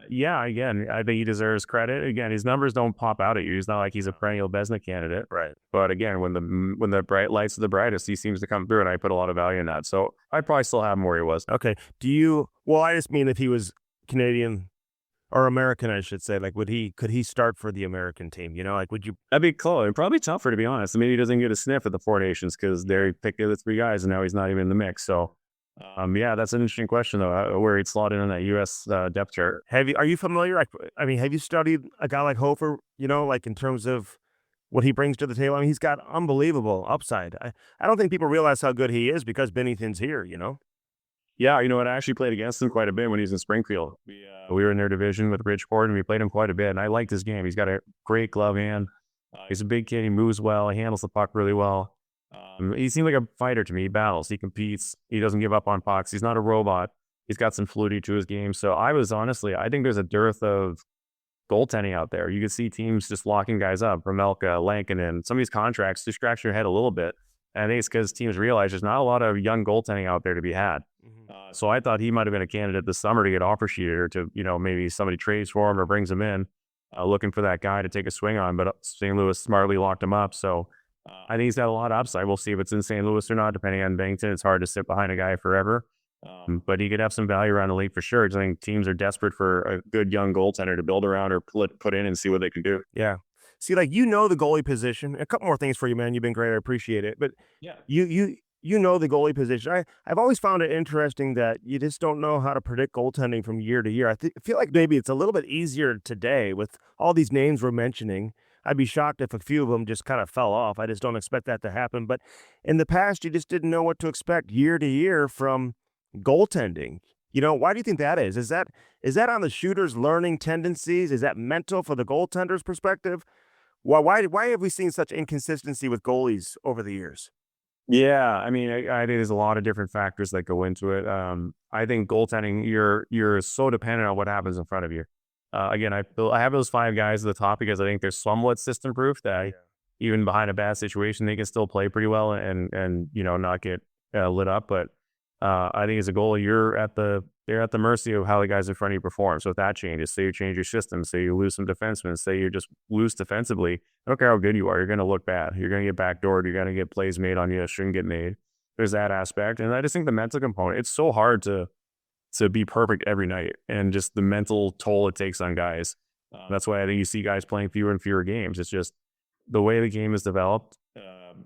yeah, again, I think he deserves credit. Again, his numbers don't pop out at you. It's not like he's a perennial Vezina candidate, right? But again, when the bright lights are the brightest, he seems to come through, and I put a lot of value in that. So I probably still have him where he was. Okay. Well, I just mean if he was Canadian or American, I should say, like, could he start for the American team? Would you? That'd be close. It'd probably be tougher, to be honest. I mean, he doesn't get a sniff at the Four Nations because they picked the other 3 guys, and now he's not even in the mix. So, yeah, that's an interesting question though, where he'd slot in on that U.S. Depth chart. Are you familiar? I mean, have you studied a guy like Hofer? Like in terms of what he brings to the table. I mean, he's got unbelievable upside. I don't think people realize how good he is because Bennington's here. Yeah, I actually played against him quite a bit when he was in Springfield. We were in their division with Bridgeport, and we played him quite a bit. And I liked his game. He's got a great glove hand. He's a big kid. He moves well. He handles the puck really well. He seems like a fighter to me. He battles. He competes. He doesn't give up on pucks. He's not a robot. He's got some fluidity to his game. So I think there's a dearth of goaltending out there. You can see teams just locking guys up. Ramelka, Lankinen. Some of these contracts just scratch your head a little bit. And I think it's because teams realize there's not a lot of young goaltending out there to be had. So I thought he might have been a candidate this summer to get offer sheeted, or to, maybe somebody trades for him or brings him in, looking for that guy to take a swing on. But St. Louis smartly locked him up. So I think he's got a lot of upside. We'll see if it's in St. Louis or not, depending on Bennington. It's hard to sit behind a guy forever. But he could have some value around the league for sure. I think teams are desperate for a good young goaltender to build around or put in and see what they can do. Yeah. See, the goalie position. A couple more things for you, man. You've been great. I appreciate it. But yeah, you know the goalie position. I've always found it interesting that you just don't know how to predict goaltending from year to year. I feel like maybe it's a little bit easier today with all these names we're mentioning. I'd be shocked if a few of them just kind of fell off. I just don't expect that to happen. But in the past, you just didn't know what to expect year to year from goaltending. Why do you think that is? Is that on the shooter's learning tendencies? Is that mental for the goaltender's perspective? Why have we seen such inconsistency with goalies over the years? Yeah, I mean, I think there's a lot of different factors that go into it. I think goaltending, you're so dependent on what happens in front of you. Again, I have those 5 guys at the top because I think they're somewhat system proof that even behind a bad situation, they can still play pretty well and not get lit up. But I think as a goalie, you're at the mercy of how the guys in front of you perform. So if that changes, say you change your system, say you lose some defensemen, say you just lose defensively, I don't care how good you are, you're going to look bad. You're going to get backdoored. You're going to get plays made on you that shouldn't get made. There's that aspect. And I just think the mental component, it's so hard to be perfect every night, and just the mental toll it takes on guys. That's why I think you see guys playing fewer and fewer games. It's just the way the game is developed.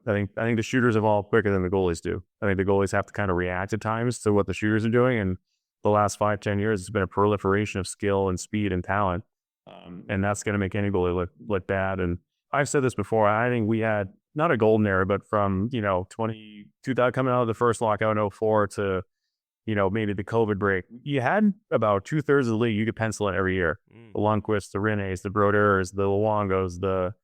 I think the shooters evolve quicker than the goalies do. I think the goalies have to kind of react at times to what the shooters are doing. And the last 5-10 years, it's been a proliferation of skill and speed and talent. And that's going to make any goalie look bad. And I've said this before. I think we had not a golden era, but from, 2000 coming out of the first lockout in '04 to, maybe the COVID break, you had about 2/3 of the league you could pencil in every year. The Lundqvists, the Renes, the Brodeurs, the Luongos, the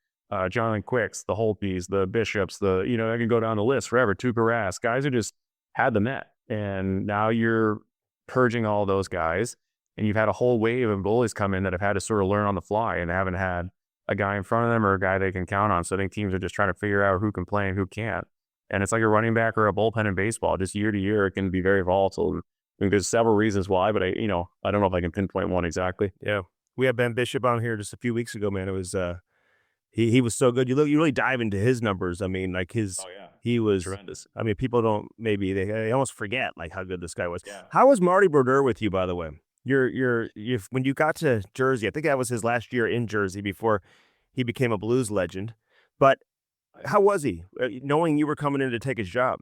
Jonathan Quicks, the Holtbys, the Bishops, I can go down the list forever. Tuukka Rask, guys who just had the net. And now you're purging all those guys, and you've had a whole wave of goalies come in that have had to sort of learn on the fly and haven't had a guy in front of them or a guy they can count on. So I think teams are just trying to figure out who can play and who can't. And it's like a running back or a bullpen in baseball. Just year to year, it can be very volatile. And there's several reasons why, but I don't know if I can pinpoint one exactly. Yeah. We had Ben Bishop on here just a few weeks ago, man. It was he was so good. You really dive into his numbers. I mean, like he was tremendous. I mean, people don't they almost forget like how good this guy was. Yeah. How was Marty Brodeur with you, by the way? When you got to Jersey, I think that was his last year in Jersey before he became a Blues legend. But how was he, knowing you were coming in to take his job?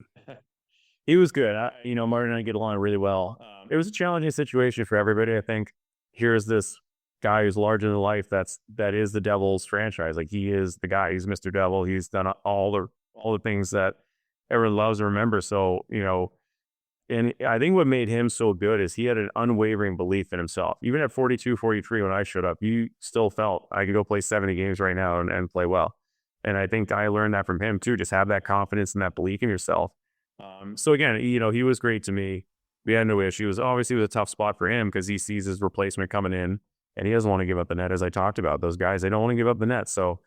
He was good. Marty and I get along really well. It was a challenging situation for everybody. I think here's this guy who's larger than life. That is the Devils franchise. Like, he is the guy. He's Mr. Devil. He's done all the things that everyone loves and remembers. So, and I think what made him so good is he had an unwavering belief in himself. Even at 42, 43, when I showed up, you still felt I could go play 70 games right now and play well. And I think I learned that from him too. Just have that confidence and that belief in yourself. So again, he was great to me. We had no issues. Obviously, it was a tough spot for him because he sees his replacement coming in, and he doesn't want to give up the net. As I talked about, those guys, they don't want to give up the net. So,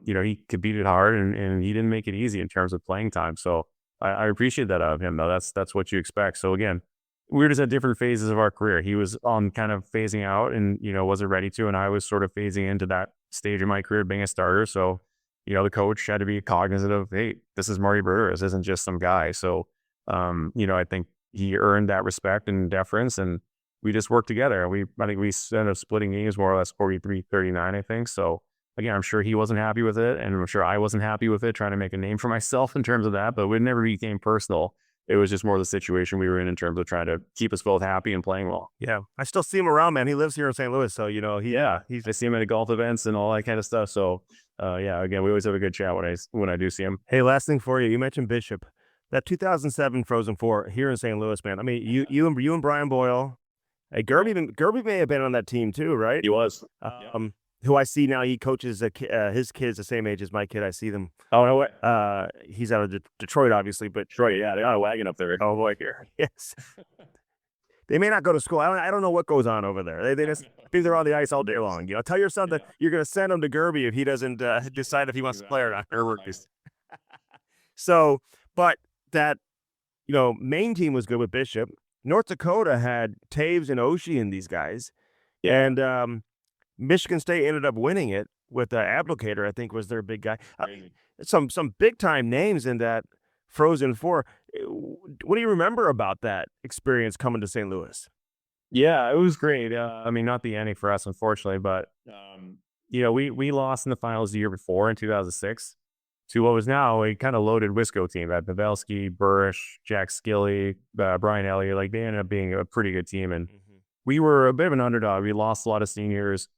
he competed hard, and he didn't make it easy in terms of playing time. So I appreciate that out of him, though. That's what you expect. So again, we were just at different phases of our career. He was on kind of phasing out and, wasn't ready to, and I was sort of phasing into that stage of my career being a starter. So, the coach had to be cognizant of, hey, this is Marty Brodeur. This isn't just some guy. So, I think he earned that respect and deference, and we just worked together. I think we ended up splitting games more or less 43-39, I think. So again, I'm sure he wasn't happy with it, and I'm sure I wasn't happy with it, trying to make a name for myself in terms of that, but it never became personal. It was just more the situation we were in terms of trying to keep us both happy and playing well. Yeah. I still see him around, man. He lives here in St. Louis. So, I see him at golf events and all that kind of stuff. So, again, we always have a good chat when I do see him. Hey, last thing for you. You mentioned Bishop. That 2007 Frozen Four here in St. Louis, man. I mean, you and Brian Boyle. Hey, Gerby may have been on that team too, right? He was. Who I see now, he coaches his kids the same age as my kid. I see them. Oh, no way. He's out of Detroit, obviously, but Detroit, yeah, they got a wagon up there. Oh boy, here, yes. They may not go to school. I don't know what goes on over there. They just think they're on the ice all day long. Tell your son that you're going to send him to Gerby if he doesn't decide if he wants to play or not. So, but that main team was good with Bishop. North Dakota had Taves and Oshie and these guys, and Michigan State ended up winning it with Applicator, I think, was their big guy. Some big time names in that Frozen Four. What do you remember about that experience coming to St. Louis? Yeah, it was great. Not the ending for us, unfortunately, but we lost in the finals the year before in 2006 to what was now a kind of loaded Wisco team. Had Pavelski, Burish, Jack Skilly, Brian Elliott. Like, they ended up being a pretty good team, and we were a bit of an underdog. We lost a lot of seniors.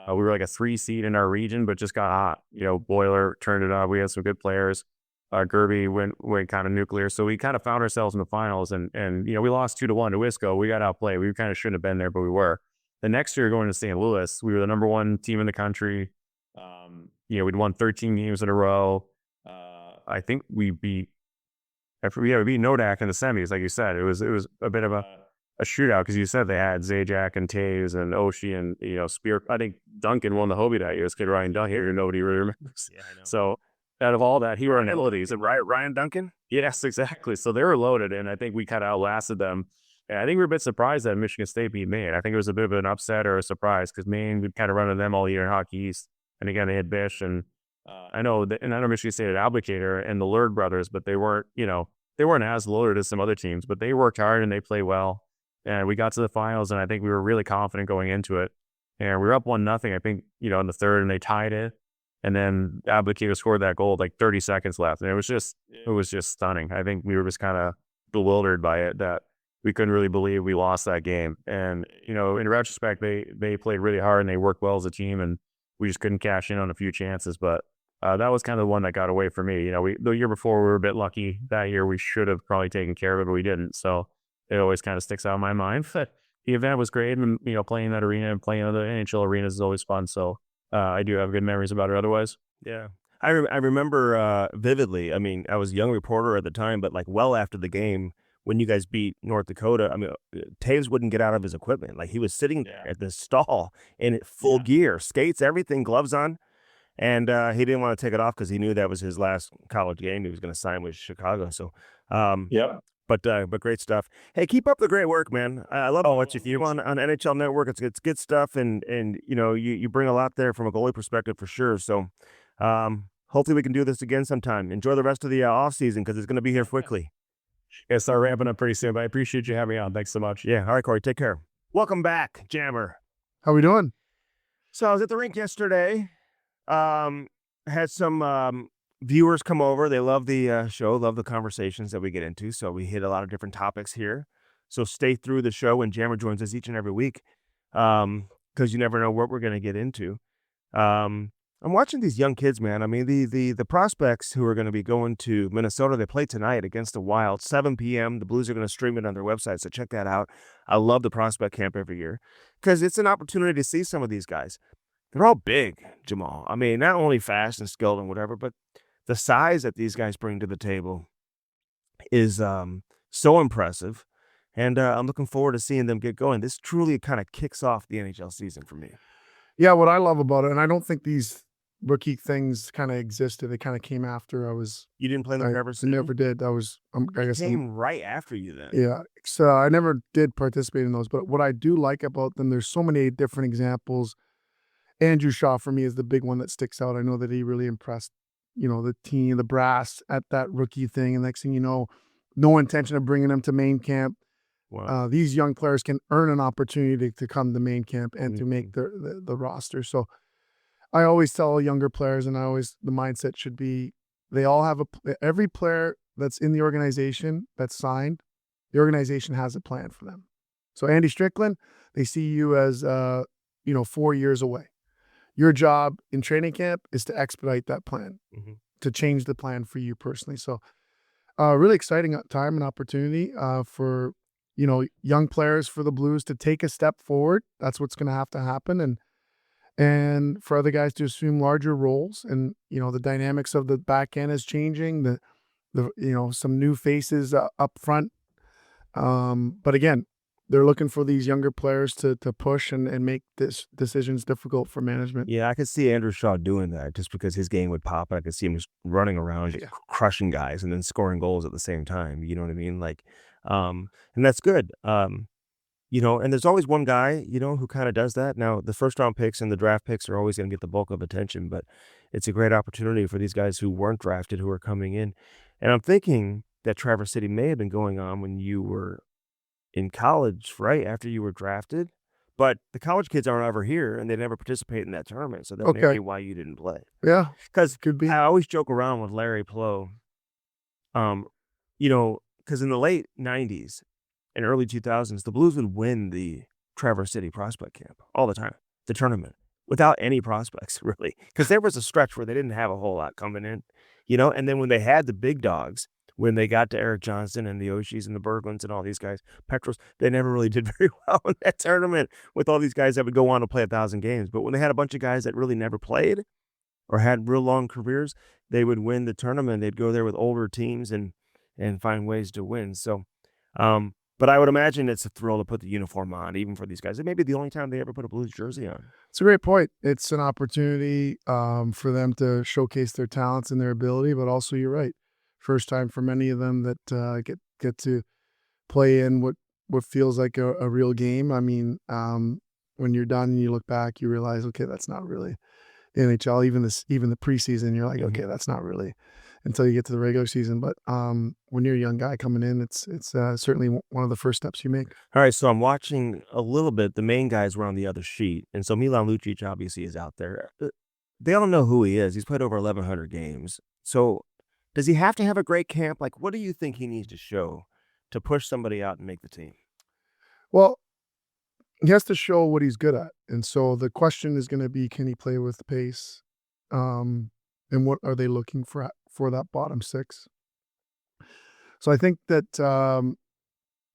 We were like a 3 seed in our region, but just got hot. Boiler turned it up. We had some good players. Gerby went kind of nuclear. So we kind of found ourselves in the finals, and we lost 2-1 to Wisco. We got outplayed. We kind of shouldn't have been there, but we were. The next year going to St. Louis, we were the number 1 team in the country. We'd won 13 games in a row. I think we beat Nodak in the semis, like you said. It was a bit of a shootout because you said they had Zajac and Taves and Oshie and Spear. I think Duncan won the Hobie that year. It's kid Ryan Duncan. Here, nobody really remembers. Yeah, I know. So out of all that, he ran abilities. And Ryan Duncan? Yes, exactly. So they were loaded, and I think we kind of outlasted them. And I think we were a bit surprised that Michigan State beat Maine. I think it was a bit of an upset or a surprise because Maine would kind of run into them all year in Hockey East. And again, they had Bish and I know Michigan State had Applicator and the Lurd brothers, but they weren't as loaded as some other teams. But they worked hard and they played well. And we got to the finals, and I think we were really confident going into it. And we were up 1-0, I think, in the third, and they tied it. And then Applicator scored that goal with like 30 seconds left. And it was just stunning. I think we were just kind of bewildered by it that we couldn't really believe we lost that game. And, in retrospect, they played really hard and they worked well as a team, and we just couldn't cash in on a few chances. But that was kind of the one that got away for me. The year before we were a bit lucky. That year we should have probably taken care of it, but we didn't. So it always kind of sticks out in my mind. But the event was great, and playing that arena and playing other NHL arenas is always fun. So I do have good memories about it. Otherwise, Yeah. I remember vividly. I mean, I was a young reporter at the time, but like well after the game when you guys beat North Dakota, I mean, Taves wouldn't get out of his equipment. Like he was sitting there at the stall in full gear, skates, everything, gloves on. And he didn't want to take it off because he knew that was his last college game. He was going to sign with Chicago. So, yeah. but great stuff. Hey, keep up the great work, man. I love what you do on NHL Network. It's good stuff, and you bring a lot there from a goalie perspective for sure. So, hopefully we can do this again sometime. Enjoy the rest of the off season because it's going to be here quickly. Yeah, start ramping up pretty soon. But I appreciate you having me on. Thanks so much. Yeah. All right, Cory. Take care. Welcome back, Jammer. How we doing? So I was at the rink yesterday. Had some viewers come over. They love the show, love the conversations that we get into. So we hit a lot of different topics here. So stay through the show when Jammer joins us each and every week, because you never know what we're going to get into. I'm watching these young kids, man. I mean, the prospects who are going to be going to Minnesota, they play tonight against the Wild, 7 p.m. The Blues are going to stream it on their website, so check that out. I love the prospect camp every year because it's an opportunity to see some of these guys. They're all big, Jamal. I mean, not only fast and skilled and whatever, but the size that these guys bring to the table is so impressive. And I'm looking forward to seeing them get going. This truly kind of kicks off the NHL season for me. Yeah, what I love about it, and I don't think these rookie things kind of existed. They kind of came after I was. You didn't play in the Traverse City? I never did. I was. I guess came right after you then. Yeah, so I never did participate in those. But what I do like about them, there's so many different examples. Andrew Shaw for me is the big one that sticks out. I know that he really impressed, the team, the brass at that rookie thing. And next thing you know, no intention of bringing him to main camp. Wow. These young players can earn an opportunity to come to main camp and to make the roster. So I always tell younger players, and the mindset should be, they all have every player that's in the organization that's signed, the organization has a plan for them. So Andy Strickland, they see you as, 4 years away. Your job in training camp is to expedite that plan, to change the plan for you personally. So really exciting time and opportunity for, young players for the Blues to take a step forward. That's what's going to have to happen. And for other guys to assume larger roles. And, the dynamics of the back end is changing, some new faces up front. But again, they're looking for these younger players to push and make decisions difficult for management. Yeah, I could see Andrew Shaw doing that just because his game would pop. I could see him just running around, just crushing guys and then scoring goals at the same time. You know what I mean? Like, and that's good. And there's always one guy, who kind of does that. Now, the first round picks and the draft picks are always going to get the bulk of attention, but it's a great opportunity for these guys who weren't drafted, who are coming in. And I'm thinking that Traverse City may have been going on when you were in college, right after you were drafted, but the college kids aren't ever here and they never participate in that tournament. So that may be why you didn't play. Yeah, because could be. I always joke around with Larry Plow, because in the late 90s and early 2000s, the Blues would win the Traverse City Prospect Camp all the time, the tournament, without any prospects really, because there was a stretch where they didn't have a whole lot coming in, and then when they had the big dogs, when they got to Eric Johnson and the Oshis and the Berglunds and all these guys, Petros, they never really did very well in that tournament with all these guys that would go on to play 1,000 games. But when they had a bunch of guys that really never played or had real long careers, they would win the tournament. They'd go there with older teams and find ways to win. So, but I would imagine it's a thrill to put the uniform on, even for these guys. It may be the only time they ever put a Blues jersey on. It's a great point. It's an opportunity for them to showcase their talents and their ability, but also you're right. First time for many of them that get to play in what feels like a real game. I mean, when you're done and you look back, you realize, okay, that's not really the NHL. Even the preseason, you're like, okay, that's not really until you get to the regular season. But when you're a young guy coming in, it's certainly one of the first steps you make. All right, so I'm watching a little bit. The main guys were on the other sheet, and so Milan Lucic obviously is out there. They don't know who he is. He's played over 1,100 games. So does he have to have a great camp? Like, what do you think he needs to show to push somebody out and make the team? Well, he has to show what he's good at. And so the question is going to be, can he play with pace? And and what are they looking for that bottom six. So I think that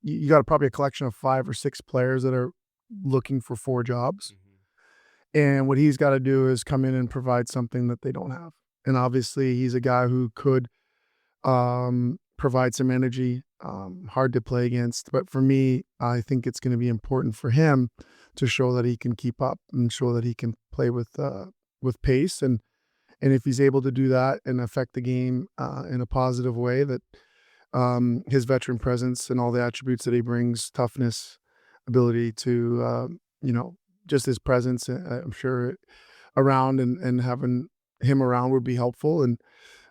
you got probably a collection of 5 or 6 players that are looking for 4 jobs. And what he's got to do is come in and provide something that they don't have. And obviously, he's a guy who could provide some energy, hard to play against. But for me, I think it's going to be important for him to show that he can keep up and show that he can play with pace. And if he's able to do that and affect the game in a positive way, that his veteran presence and all the attributes that he brings, toughness, ability to, just his presence, I'm sure, around and having him around would be helpful. And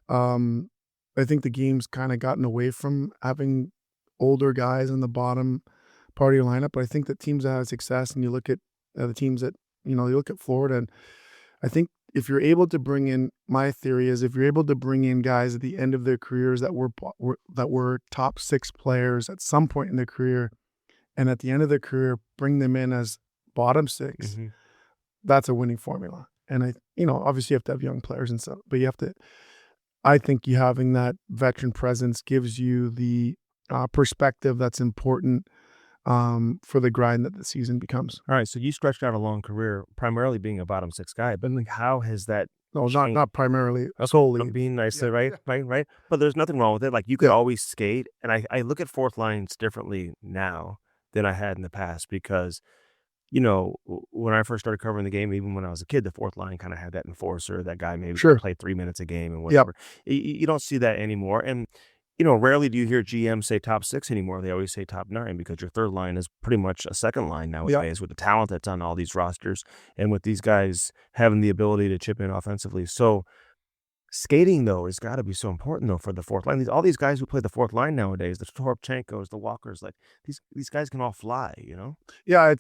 I think the game's kind of gotten away from having older guys in the bottom part of your lineup. But I think that teams that have success, and you look at the teams that, you look at Florida, and I think if you're able to bring in, my theory is if you're able to bring in guys at the end of their careers that were top 6 players at some point in their career, and at the end of their career, bring them in as bottom 6, that's a winning formula. And obviously you have to have young players and stuff, but I think you having that veteran presence gives you the perspective that's important for the grind that the season becomes. All right, so you stretched out a long career, primarily being a bottom 6 guy, but like, how has that? No, not primarily, solely. I'm being nice, right? But there's nothing wrong with it. Like, you could always skate, and I look at fourth lines differently now than I had in the past because, when I first started covering the game, even when I was a kid, the fourth line kind of had that enforcer, that guy maybe played 3 minutes a game and whatever. You don't see that anymore, and rarely do you hear GM say top 6 anymore. They always say top 9 because your third line is pretty much a second line nowadays with the talent that's on all these rosters and with these guys having the ability to chip in offensively. So skating, though, has got to be so important, though, for the fourth line. All these guys who play the fourth line nowadays, the Toropchenkos, the Walkers, like these guys can all fly, Yeah,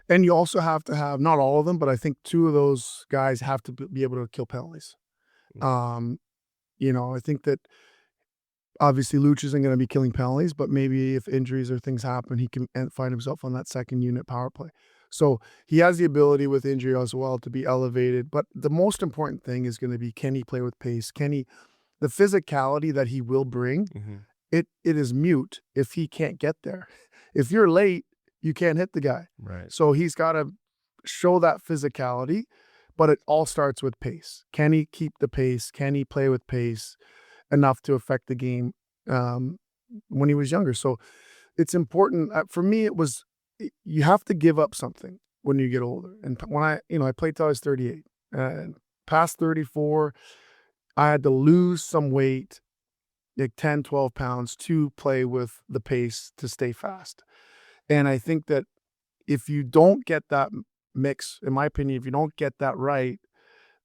and you also have to have, not all of them, but I think 2 of those guys have to be able to kill penalties. I think that obviously Luch isn't going to be killing penalties, but maybe if injuries or things happen, he can find himself on that second unit power play. So he has the ability with injury as well to be elevated. But the most important thing is going to be, can he play with pace? The physicality that he will bring, it is mute if he can't get there. If you're late, you can't hit the guy. Right. So he's got to show that physicality, but it all starts with pace. Can he keep the pace? Can he play with pace enough to affect the game when he was younger? So it's important. For me, it was, you have to give up something when you get older. And when I played till I was 38. And past 34, I had to lose some weight, like 10, 12 pounds, to play with the pace to stay fast. And I think that if you don't get that mix, in my opinion, if you don't get that right,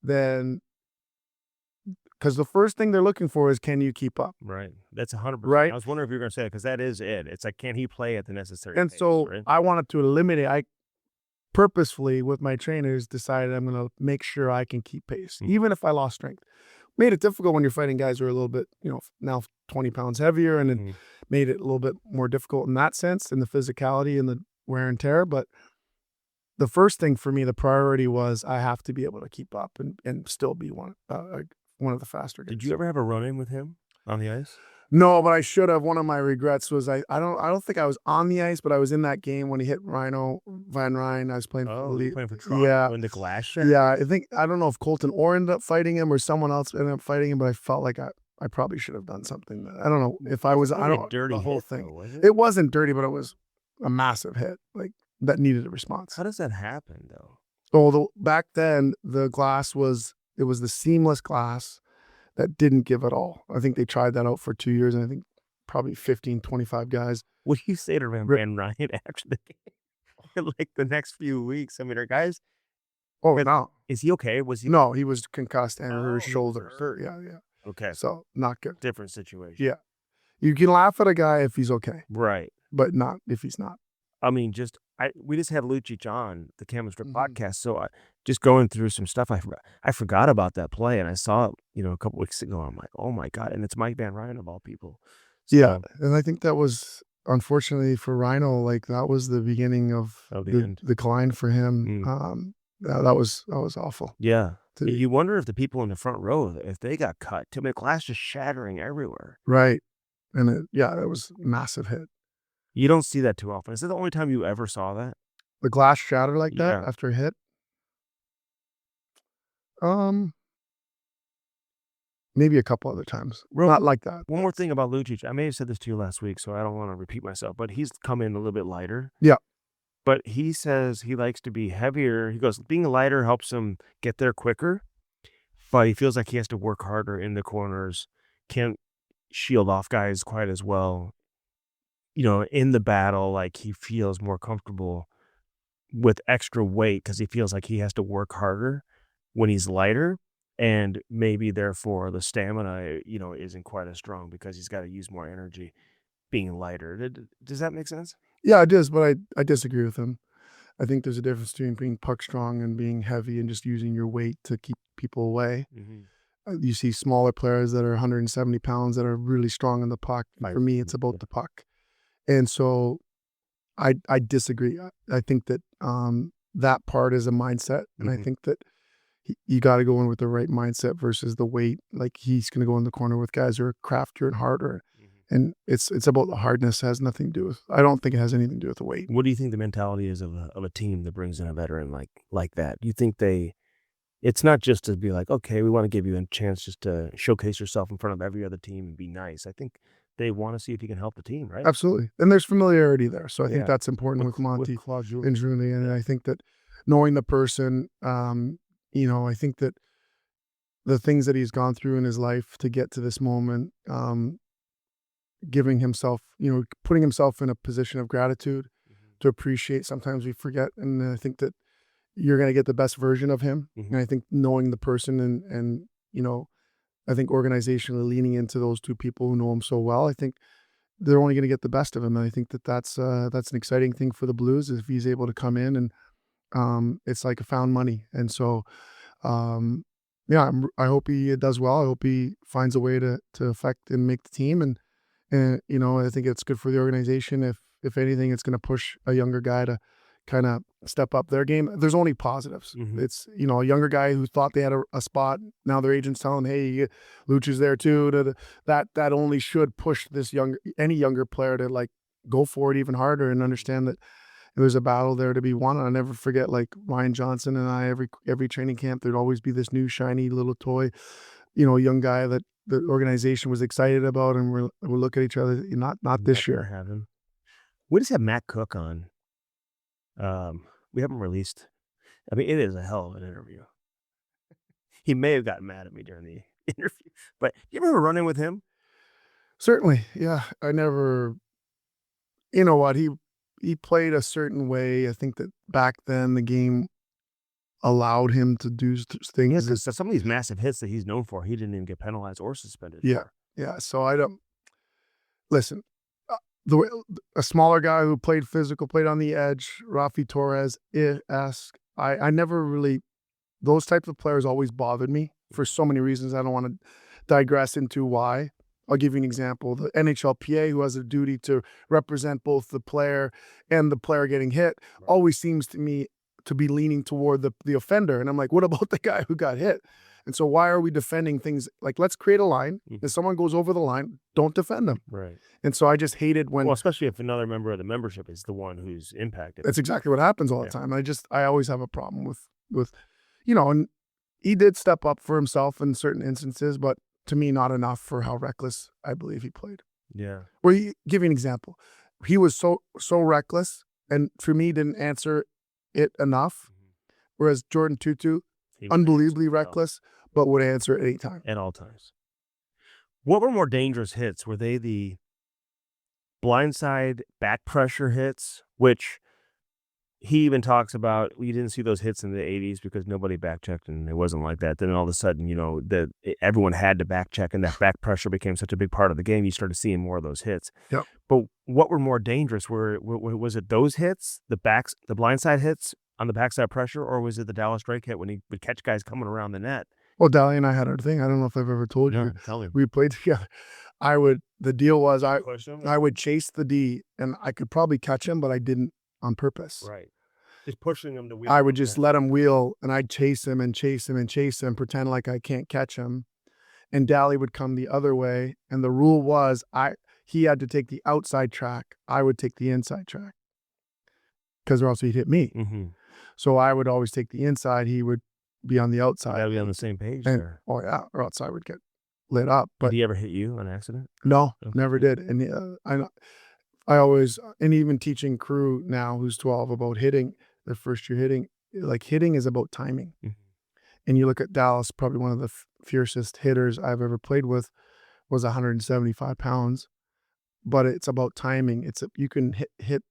then, because the first thing they're looking for is, can you keep up? Right. That's 100%. Right. I was wondering if you were going to say that because that is it. It's like, can he play at the necessary And pace, so right? I wanted to eliminate, I purposefully with my trainers decided I'm going to make sure I can keep pace, even if I lost strength. Made it difficult when you're fighting guys who are a little bit, now 20 pounds heavier, and it made it a little bit more difficult in that sense, in the physicality and the wear and tear. But the first thing for me, the priority was I have to be able to keep up and still be one of the faster guys. Did you ever have a run-in with him on the ice? No, but I should have. One of my regrets was I don't think I was on the ice, but I was in that game when he hit Rhino Van Ryn. I was playing playing for Toronto in the glass shot? Yeah, I don't know if Colton Orr ended up fighting him or someone else ended up fighting him, but I felt like I probably should have done something. I don't know if I was. I don't dirty the whole hit, thing. though, was it? It wasn't dirty, but it was a massive hit, like that needed a response. How does that happen, though? Oh, back then the glass was the seamless glass that didn't give at all. I think they tried that out for 2 years, and I think probably 15, 25 guys. What do you say to Van Ryn after the game? Like the next few weeks? I mean, are guys... Oh, no. Is he okay? Was he... No, he was concussed and his shoulder hurt. Yeah. Okay. So not good. Different situation. Yeah. You can laugh at a guy if he's okay. Right. But not if he's not. I mean, we just had Lucic on the Camel Strip podcast, so just going through some stuff, I forgot about that play, and I saw it, a couple weeks ago. I'm like, oh my God, and it's Mike Van Ryn of all people. So, yeah, and I think that was, unfortunately for Rhino, like that was the beginning of the decline for him. That was awful. Yeah. You wonder if the people in the front row, if they got cut. I mean, glass just shattering everywhere. Right. And it was a massive hit. You don't see that too often. Is that the only time you ever saw that? The glass shatter like that Yeah. after a hit? Maybe a couple other times. Not like that. One more thing about Lucic. I may have said this to you last week, so I don't want to repeat myself, but he's come in a little bit lighter. Yeah. But he says he likes to be heavier. He goes, being lighter helps him get there quicker, but he feels like he has to work harder in the corners, can't shield off guys quite as well. You know, in the battle, like he feels more comfortable with extra weight because he feels like he has to work harder when he's lighter. And maybe therefore the stamina, you know, isn't quite as strong because he's got to use more energy being lighter. Does that make sense? Yeah, it does, but I disagree with him. I think there's a difference between being puck strong and being heavy and just using your weight to keep people away. You see smaller players that are 170 pounds that are really strong in the puck. For me, it's about the puck. And so I disagree. I think that that part is a mindset. And I think that you got to go in with the right mindset versus the weight. Like he's going to go in the corner with guys who are craftier and harder. And it's about the hardness. It has nothing to do with, I don't think it has anything to do with the weight. What do you think the mentality is of a team that brings in a veteran like that? Do you think it's not just to be like, okay, we want to give you a chance just to showcase yourself in front of every other team and be nice. I think they want to see if you can help the team, right? Absolutely. And there's familiarity there. So I think that's important with Monty and Julie. And I think that knowing the person, you know, I think that the things that he's gone through in his life to get to this moment, giving himself, you know, putting himself in a position of gratitude to appreciate. Sometimes we forget. And I think that you're going to get the best version of him. And I think knowing the person and, you know, I think organizationally leaning into those two people who know him so well, I think they're only going to get the best of him. And I think that that's an exciting thing for the Blues if he's able to come in and it's like a found money. And so, yeah, I hope he does well. I hope he finds a way to affect and make the team. And you know, I think it's good for the organization. If anything, it's going to push a younger guy to kind of step up their game. There's only positives. It's, you know, a younger guy who thought they had a spot. Now their agent's telling, hey, Luch is there too. That only should push any younger player to like go for it even harder and understand that there's a battle there to be won. I'll never forget, like Ryan Johnson and I, every training camp, there'd always be this new shiny little toy, you know, young guy that the organization was excited about, and we'll look at each other. Not this year. Have him. We just have Matt Cook on. We haven't released. I mean, it is a hell of an interview. He may have gotten mad at me during the interview, but you ever run in with him? Certainly, yeah. I never. You know what, he played a certain way. I think that back then the game allowed him to do things. Because some of these massive hits that he's known for, he didn't even get penalized or suspended for. Yeah. So I don't listen. A smaller guy who played physical, played on the edge, Rafi Torres. I never really. Those types of players always bothered me for so many reasons. I don't want to digress into why. I'll give you an example. The NHLPA, who has a duty to represent both the player and the player getting hit, always seems to me to be leaning toward the offender. And I'm like, what about the guy who got hit? And so why are we defending things? Like, let's create a line. If someone goes over the line, don't defend them. Right. And so I just hated when... Well, especially if another member of the membership is the one who's impacted. That's exactly what happens all the time. I always have a problem with, you know, and he did step up for himself in certain instances, but to me, not enough for how reckless I believe he played. Yeah. Well, give you an example. He was so reckless, and for me, didn't answer it enough. Whereas Jordan Tutu, unbelievably reckless, but would answer at any time. At all times. What were more dangerous hits? Were they the blindside back pressure hits, which he even talks about? We didn't see those hits in the 80s because nobody back checked, and it wasn't like that. Then all of a sudden, you know, everyone had to back check, and that back pressure became such a big part of the game. You started seeing more of those hits. Yep. But what were more dangerous? Was it those hits, the blindside hits on the backside pressure, or was it the Dallas Drake hit when he would catch guys coming around the net? Well, Dally and I had our thing. I don't know if I've ever told you. Tell him. We played together. The deal was I would chase the D, and I could probably catch him, but I didn't on purpose. Right. Just pushing him to wheel. I would just let him wheel, and I'd chase him and chase him and chase him, pretend like I can't catch him. And Dally would come the other way. And the rule was he had to take the outside track. I would take the inside track, because or else he'd hit me. Mm-hmm. So I would always take the inside. He would be on the outside. Gotta be on the same page And, there. oh yeah, or else I would get lit up. But Did he ever hit you on accident? no, Okay. never did. And I always, and even teaching crew now who's 12 about hitting, their first year hitting, like hitting is about timing. Mhm. And you look at Dallas, probably one of the fiercest hitters I've ever played with, was 175 pounds, but it's about timing. You can hit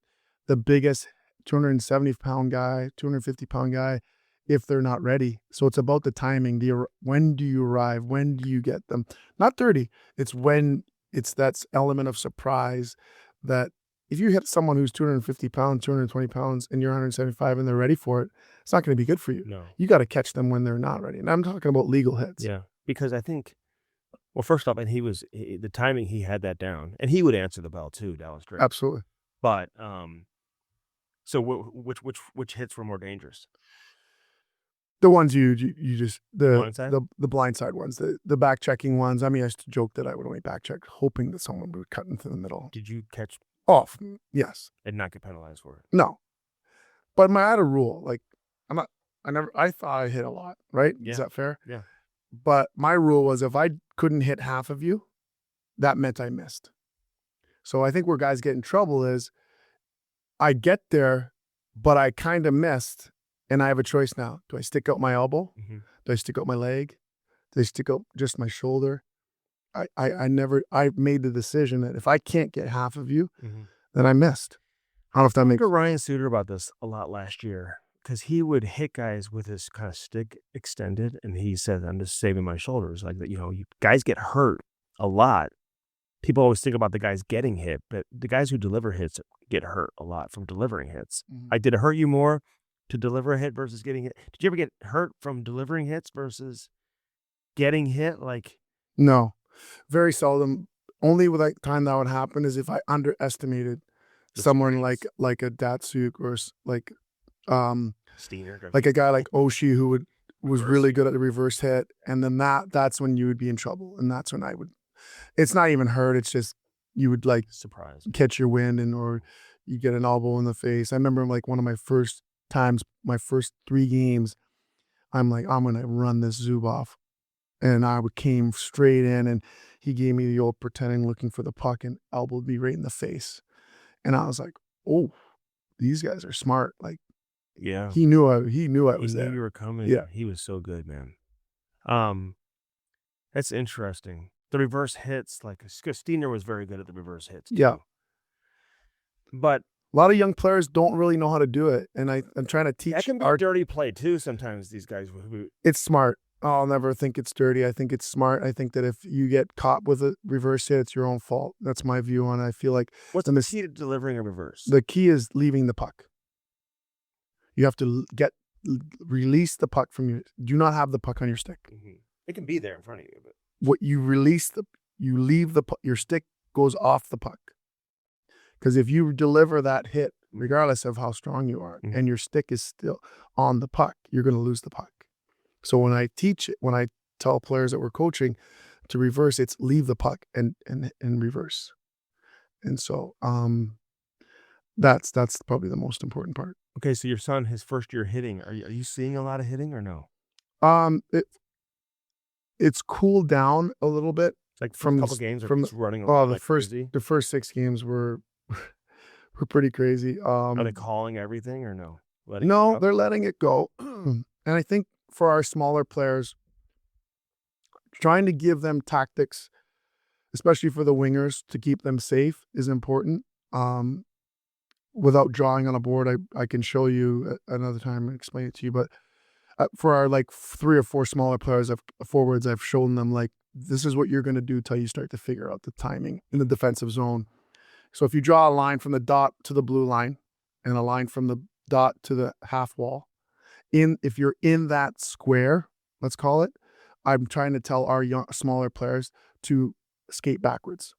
the biggest 270-pound guy, 250-pound guy, if they're not ready. So it's about the timing. When do you arrive? When do you get them? Not dirty. It's when it's that element of surprise that if you hit someone who's 250 pounds, 220 pounds, and you're 175 and they're ready for it, it's not going to be good for you. No. You got to catch them when they're not ready. And I'm talking about legal hits. Yeah. Because I think, well, first off, and the timing, he had that down. And he would answer the bell too, Dallas Drake. Absolutely. But, so which hits were more dangerous? The ones you just, Blindside? the blindside ones, the back checking ones. I mean, I used to joke that I would only back check, hoping that someone would cut into the middle. Did you catch Off. Yes. and not get penalized for it? No. But I had a rule. Like, I thought I hit a lot, right? Yeah. Is that fair? Yeah. But my rule was if I couldn't hit half of you, that meant I missed. So I think where guys get in trouble is I get there, but I kind of missed, and I have a choice now. Do I stick out my elbow? Mm-hmm. Do I stick out my leg? Do I stick out just my shoulder? I made the decision that if I can't get half of you, Mm-hmm. then I missed. I don't know if that makes I Ryan Suter about this a lot last year, because he would hit guys with his kind of stick extended, and he said, "I'm just saving my shoulders." Like that, guys get hurt a lot. People always think about the guys getting hit, but the guys who deliver hits get hurt a lot from delivering hits. Mhm. Did it hurt you more to deliver a hit versus getting hit? Did you ever get hurt from delivering hits versus getting hit? Like, No, very seldom. Only with time that would happen is if I underestimated someone like a Datsuk or like Steiner, like a guy like Oshie who was really good at the reverse hit, and then that's when you would be in trouble, and that's when I would. It's not even hurt. It's just you would like surprise catch your wind or you get an elbow in the face. I remember like one of my first times, my first 3 games, I'm like, I'm gonna run this Zubov. And I came straight in, and he gave me the old pretending, looking for the puck, and elbowed me right in the face. And I was like, "Oh, these guys are smart." Like, Yeah, he knew I was he knew there. you were coming. Yeah. He was so good, man. That's interesting. The reverse hits, like Steiner was very good at the reverse hits. Too. Yeah. But A lot of young players don't really know how to do it, and I'm trying to teach. that can be a dirty play too. Sometimes these guys, It's smart. I'll never think it's dirty. I think it's smart. I think that if you get caught with a reverse hit, it's your own fault. That's my view on it. I feel like what's the key to delivering a reverse? the key is leaving the puck. You have to release the puck from do not have the puck on your stick. Mm-hmm. It can be there in front of you, but What you leave your stick goes off the puck. Because if you deliver that hit, regardless of how strong you are, and your stick is still on the puck, you're going to lose the puck. So when I tell players that we're coaching to reverse, it's leave the puck and reverse. And so that's probably the most important part. okay, so your son, his first year hitting, are you seeing a lot of hitting or no? It's cooled down a little bit. Like from a couple games from just running oh around the like first crazy? the first 6 games were pretty crazy. Are they calling everything or no? No, they're letting it go. And I think for our smaller players, trying to give them tactics, especially for the wingers, to keep them safe is important. Without drawing on a board, I can show you another time and explain it to you. But for our like 3 or 4 smaller players, forwards, I've shown them like, this is what you're going to do till you start to figure out the timing in the defensive zone. So if you draw a line from the dot to the blue line and a line from the dot to the half wall, if you're in that square, let's call it, I'm trying to tell our smaller players to skate backwards.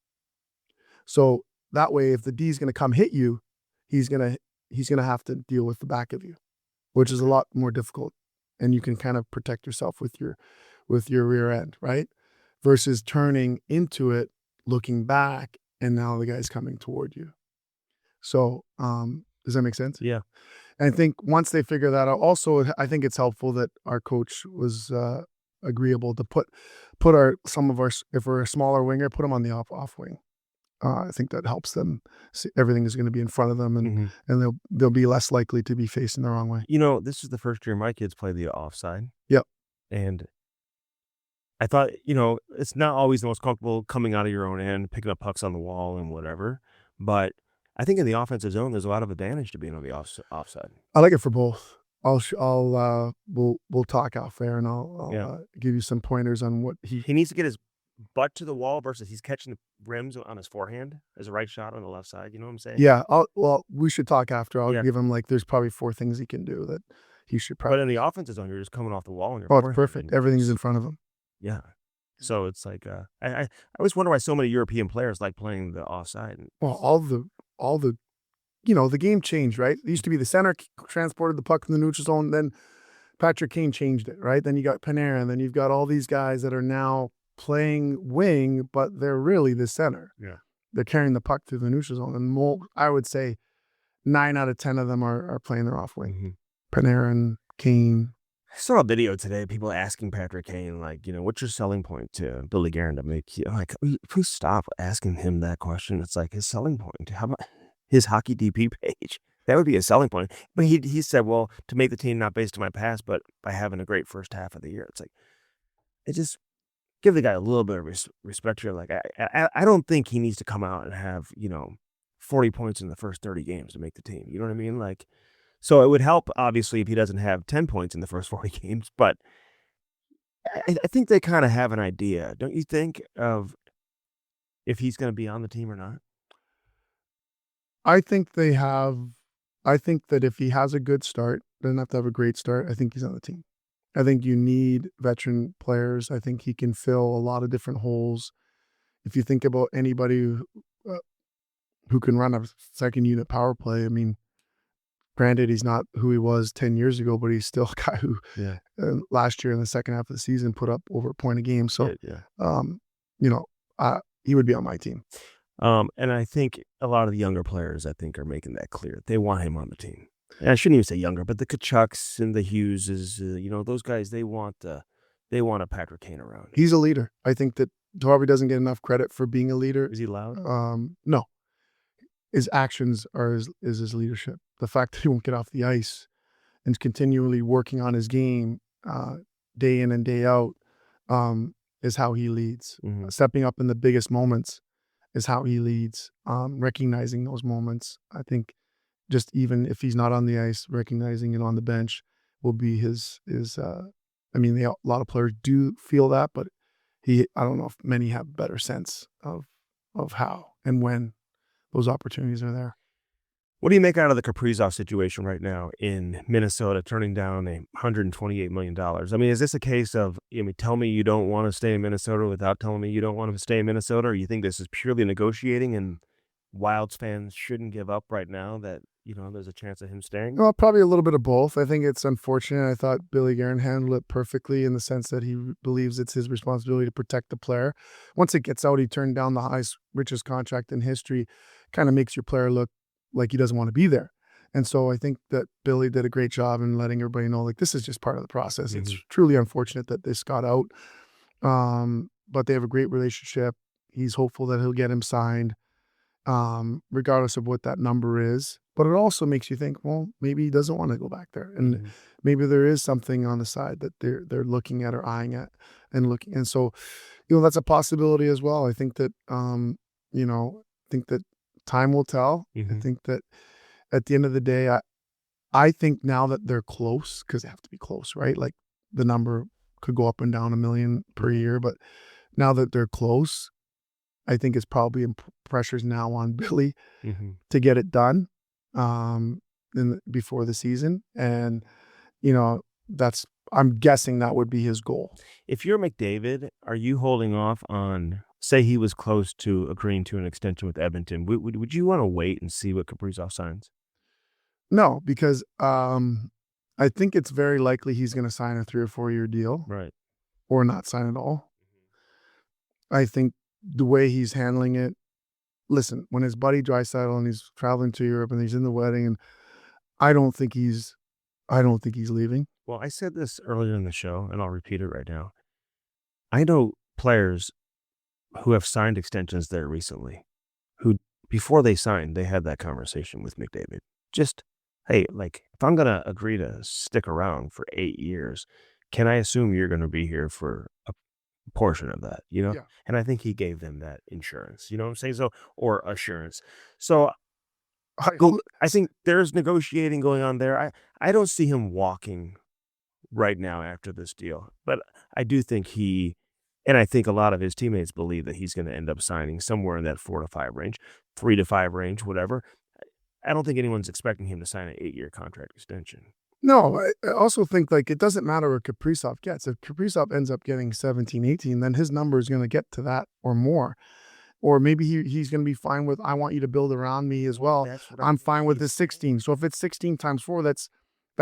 So that way, if the D is going to come hit you, he's going to have to deal with the back of you. which is a lot more difficult, and you can kind of protect yourself with your rear end, right? Versus turning into it, looking back, and now the guy's coming toward you. So, does that make sense? Yeah. And I think once they figure that out, also, I think it's helpful that our coach was agreeable to put some of our, if we're a smaller winger, put them on the off wing. I think that helps them see everything is going to be in front of them, and they'll be less likely to be facing the wrong way. You know, this is the first year my kids play the offside. Yep. And I thought, you know, it's not always the most comfortable coming out of your own end, picking up pucks on the wall and whatever. But I think in the offensive zone, there's a lot of advantage to being on the offside. I like it for both. We'll talk off air, and I'll give you some pointers on what He needs to get his butt to the wall versus he's catching the rims on his forehand as a right shot on the left side. You know what I'm saying? Yeah. We should talk after. I'll Yeah. give him, like, there's probably 4 things he can do that he should But probably. in the offensive zone, you're just coming off the wall and you're Oh, it's perfect. Everything's in front of him. Yeah. So it's like I always wonder why so many European players like playing the offside. Well, all the the game changed, right? It used to be the center transported the puck from the neutral zone, then Patrick Kane changed it, right? Then you got Panarin, and then you've got all these guys that are now playing wing, but they're really the center. Yeah. They're carrying the puck through the neutral zone, and I would say 9 out of 10 of them are playing their off wing. Panarin, Kane. I saw a video today, people asking Patrick Kane, like, you know, what's your selling point to Billy Guerin to make you, like, please stop asking him that question. It's like his selling point. How about his hockey DP page? That would be a selling point. But he said, well, to make the team not based on my past, but by having a great first half of the year. It's like, it just give the guy a little bit of respect here. Like, I don't think he needs to come out and have, 40 points in the first 30 games to make the team. You know what I mean? Like, so it would help, obviously, if he doesn't have 10 points in the first 40 games. But I think they kind of have an idea, don't you think, of if he's going to be on the team or not? I think they have. I think that if he has a good start, doesn't have to have a great start, I think he's on the team. I think you need veteran players. I think he can fill a lot of different holes. If you think about anybody who can run a second unit power play, I mean, granted, he's not who he was 10 years ago, but he's still a guy who last year in the second half of the season put up over a point a game. So, he would be on my team. And I think a lot of the younger players, I think, are making that clear. They want him on the team. And I shouldn't even say younger, but the Kachucks and the Hugheses, those guys, they want a Patrick Kane around. He's a leader. I think that Darby doesn't get enough credit for being a leader. Is he loud? No. His actions is his leadership. The fact that he won't get off the ice and is continually working on his game day in and day out is how he leads. Stepping up in the biggest moments is how he leads. Recognizing those moments, I think, just even if he's not on the ice, recognizing it on the bench will be his. I mean, a lot of players do feel that, but I don't know if many have a better sense of how and when those opportunities are there. What do you make out of the Kaprizov situation right now in Minnesota, turning down $128 million? I mean, is this a case of, tell me you don't want to stay in Minnesota without telling me you don't want to stay in Minnesota, or you think this is purely negotiating and Wilds fans shouldn't give up right now that, there's a chance of him staying? Well, probably a little bit of both. I think it's unfortunate. I thought Billy Guerin handled it perfectly in the sense that he believes it's his responsibility to protect the player. Once it gets out, he turned down the highest, richest contract in history. Kind of makes your player look like he doesn't want to be there. And so I think that Billy did a great job in letting everybody know, like, this is just part of the process. It's truly unfortunate that this got out. But they have a great relationship. He's hopeful that he'll get him signed, regardless of what that number is. But it also makes you think, well, maybe he doesn't want to go back there. And maybe there is something on the side that they're looking at or eyeing at and looking. And so, that's a possibility as well. I think that, time will tell. I think that at the end of the day, I think now that they're close, because they have to be close, right? Like, the number could go up and down $1 million per year, but now that they're close, I think it's probably pressure's now on Billy to get it done before the season. And, I'm guessing that would be his goal. If you're McDavid, are you holding off on, say he was close to agreeing to an extension with Edmonton, would you want to wait and see what Kaprizov signs? No, because I think it's very likely he's going to sign a 3 or 4 year deal Right. or not sign at all. I think the way he's handling it, listen, when his buddy Draisaitl and he's traveling to Europe and he's in the wedding, and I don't think he's leaving. Well, I said this earlier in the show, and I'll repeat it right now. I know players who have signed extensions there recently, who before they signed, they had that conversation with McDavid. Just, hey, like, if I'm going to agree to stick around for 8 years, can I assume you're going to be here for a portion of that, you know? Yeah. And I think he gave them that insurance, you know what I'm saying? So, or assurance. So I think there's negotiating going on there. I don't see him walking right now after this deal, but I do think and I think a lot of his teammates believe that he's going to end up signing somewhere in that 4 to 5 range, 3 to 5 range, whatever. I don't think anyone's expecting him to sign an 8-year contract extension. No, I also think, like, it doesn't matter what Kaprizov gets. If Kaprizov ends up getting 17, 18, then his number is going to get to that or more. Or maybe he's going to be fine with, I want you to build around me as well. I'm fine with the 16. So if it's 16 times 4, that's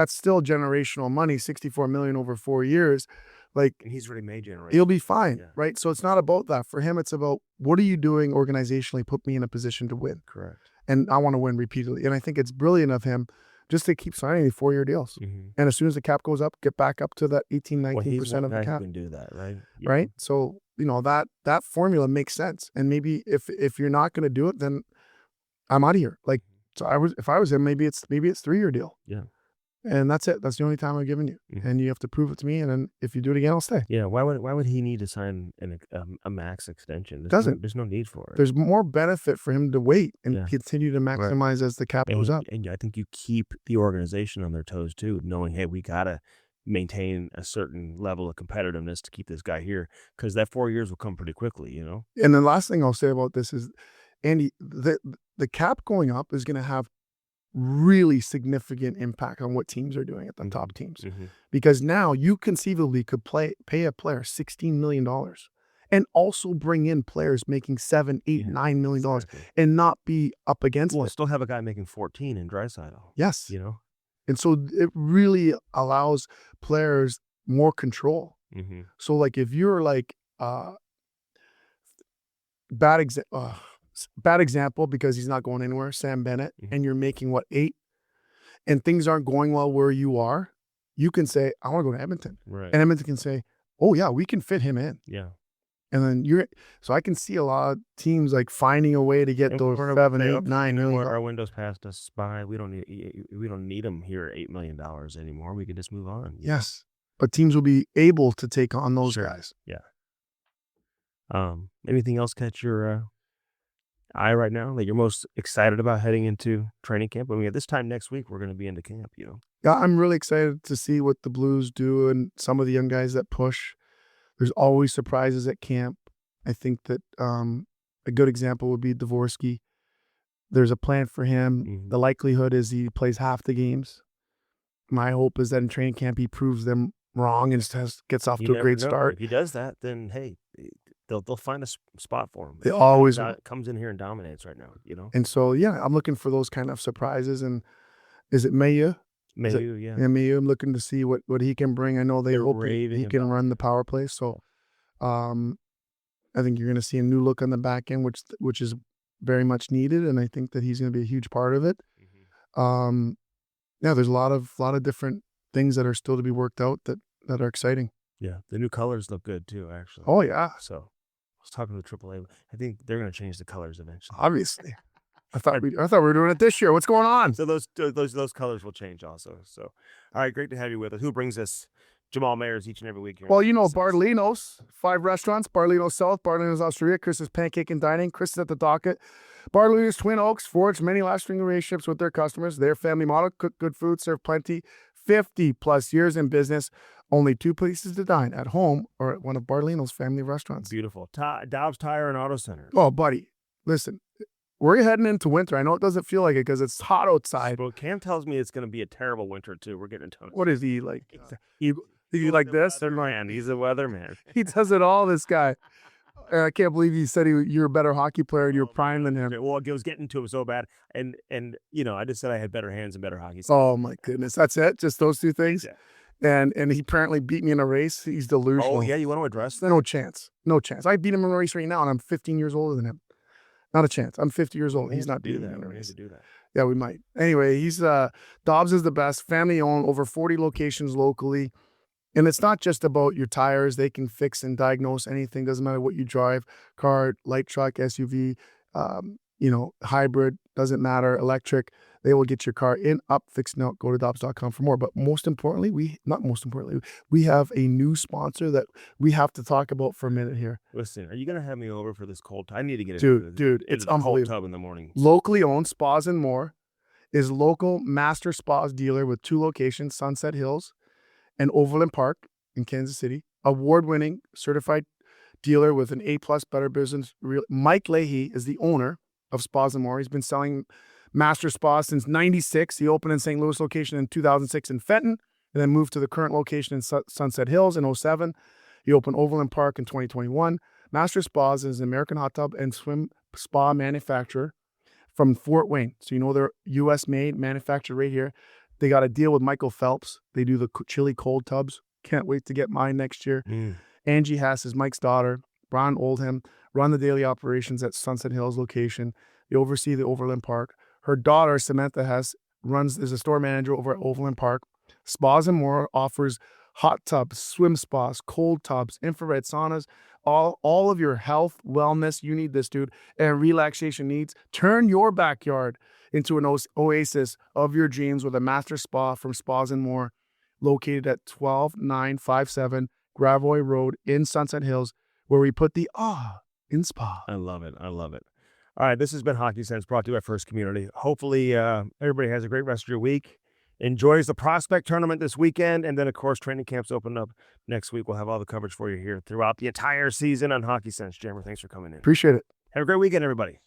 still generational money, 64 million over 4 years. Like, And he's already made generation. he'll be fine, Yeah. right? So it's not about that. For him, it's about, what are you doing organizationally? Put me in a position to win. Correct. And I want to win repeatedly. And I think it's brilliant of him just to keep signing these 4-year deals. Mm-hmm. And as soon as the cap goes up, get back up to that 18, 19% Well, he's one of the guy who cap, can do that, right? Yeah. right? So, that formula makes sense. And maybe if you're not going to do it, then I'm out of here. Like, so if I was him, maybe it's 3-year deal. Yeah. And that's it. That's the only time I've given you. Mm-hmm. And you have to prove it to me. And then if you do it again, I'll stay. Yeah. Why would he need to sign a max extension? There's no need for it. There's more benefit for him to wait and Yeah. continue to maximize as the cap goes up. And I think you keep the organization on their toes too, knowing, hey, we gotta maintain a certain level of competitiveness to keep this guy here, because that 4 years will come pretty quickly, you know. And the last thing I'll say about this is, Andy, the cap going up is going to have really significant impact on what teams are doing at the top teams. Mm-hmm. Because now you conceivably could pay a player $16 million and also bring in players making $7, $8, $9 million Exactly. and not be up against Well, it. still have a guy making 14 in Draisaitl. Yes. You know. And so it really allows players more control. Mm-hmm. So, like, if you're like bad example because he's not going anywhere, Sam Bennett, and you're making 8, and things aren't going well where you are, you can say, I want to go to Edmonton. Right. And Edmonton can say, oh yeah, we can fit him in. Yeah. And then so I can see a lot of teams like finding a way to get those 7, 8, 9 million. Our windows passed us by. We don't need him here at $8 million anymore. We can just move on. Yes. But teams will be able to take on those guys. Yeah. Anything else catch your eye right now that you're most excited about heading into training camp? I mean, at this time next week, we're going to be into camp, you know. Yeah, I'm really excited to see what the Blues do and some of the young guys that push. There's always surprises at camp. I think that a good example would be Dvorsky. There's a plan for him. Mm-hmm. The likelihood is he plays half the games. My hope is that in training camp he proves them wrong and gets off to a great start. If he does that, then hey, they'll find a spot for him. They always comes in here and dominates right now, you know. And so yeah, I'm looking for those kind of surprises. And is it Mayu? Maybe, yeah. Yeah, Mayu. I'm looking to see what he can bring. I know they hope he can run the power play. So I think you're going to see a new look on the back end, which is very much needed, and I think that he's going to be a huge part of it. Mm-hmm. Yeah, there's a lot of different things that are still to be worked out that are exciting. Yeah, the new colors look good too, actually. Oh yeah. So I was talking to AAA. I think they're going to change the colors eventually. Obviously. I thought we were doing it this year. What's going on? So those colors will change also. So, all right, great to have you with us. Who brings us Jamal Mayers each and every week here? Well, Bartolino's, 5 restaurants, Bartolino South, Bartolino's Osteria, Chris's Pancake and Dining, Chris is at the docket. Bartolino's Twin Oaks forged many lasting relationships with their customers. Their family model, cook good food, serve plenty. 50 plus years in business. Only 2 places to dine, at home or at one of Bartolino's family restaurants. Beautiful. Dobbs Tire and Auto Center. Oh, buddy, listen. We're heading into winter. I know it doesn't feel like it because it's hot outside. Well, Cam tells me it's going to be a terrible winter too. We're getting into it. What is he like? He like this? Man, he's a weatherman. He does it all, this guy. I can't believe you said you're a better hockey player in your prime than him. Well, I was getting to him so bad, and I just said I had better hands and better hockey skills. Oh my goodness, that's it? Just those two things? Yeah. And he apparently beat me in a race. He's delusional. Oh yeah, you want to address that? No chance. No chance. I beat him in a race right now, and I'm 15 years older than him. Not a chance. I'm 50 years old. He's not beating me in a race. Do that. Yeah, we might. Anyway, he's Dobbs is the best. Family owned, over 40 locations locally. And it's not just about your tires. They can fix and diagnose anything. Doesn't matter what you drive, car, light truck, SUV, hybrid, doesn't matter, electric. They will get your car in, up, fixed, out. Go to Dobbs.com for more. But most importantly, we have a new sponsor that we have to talk about for a minute here. Listen, are you going to have me over for this cold tub? I need to get Dude, it's a cold unbelievable. tub in the morning. Locally owned Spas and More is local master spas dealer with 2 locations, Sunset Hills and Overland Park in Kansas City. Award-winning certified dealer with an A+ Better Business. Mike Leahy is the owner of Spas and More. He's been selling master spas since '96. He opened in St. Louis location in 2006 in Fenton, and then moved to the current location in Sunset Hills in 2007. He opened Overland Park in 2021. Master Spas is an American hot tub and swim spa manufacturer from Fort Wayne. So they're U.S. made, manufactured right here. They got a deal with Michael Phelps. They do the chili cold tubs. Can't wait to get mine next year. Angie Hess is Mike's daughter. Brian Oldham run the daily operations at Sunset Hills location. They oversee the Overland Park. Her daughter, Samantha Hess, is a store manager over at Overland Park. Spas and More offers hot tubs, swim spas, cold tubs, infrared saunas, all of your health, wellness, you need this, dude, and relaxation needs. Turn your backyard into an oasis of your dreams with a master spa from Spas and More, located at 12957 Gravois Road in Sunset Hills, where we put the in spa. I love it. I love it. All right, this has been Hockey Sense, brought to you by First Community. Hopefully, everybody has a great rest of your week. Enjoys the prospect tournament this weekend, and then, of course, training camps open up next week. We'll have all the coverage for you here throughout the entire season on Hockey Sense. Jammer, thanks for coming in. Appreciate it. Have a great weekend, everybody.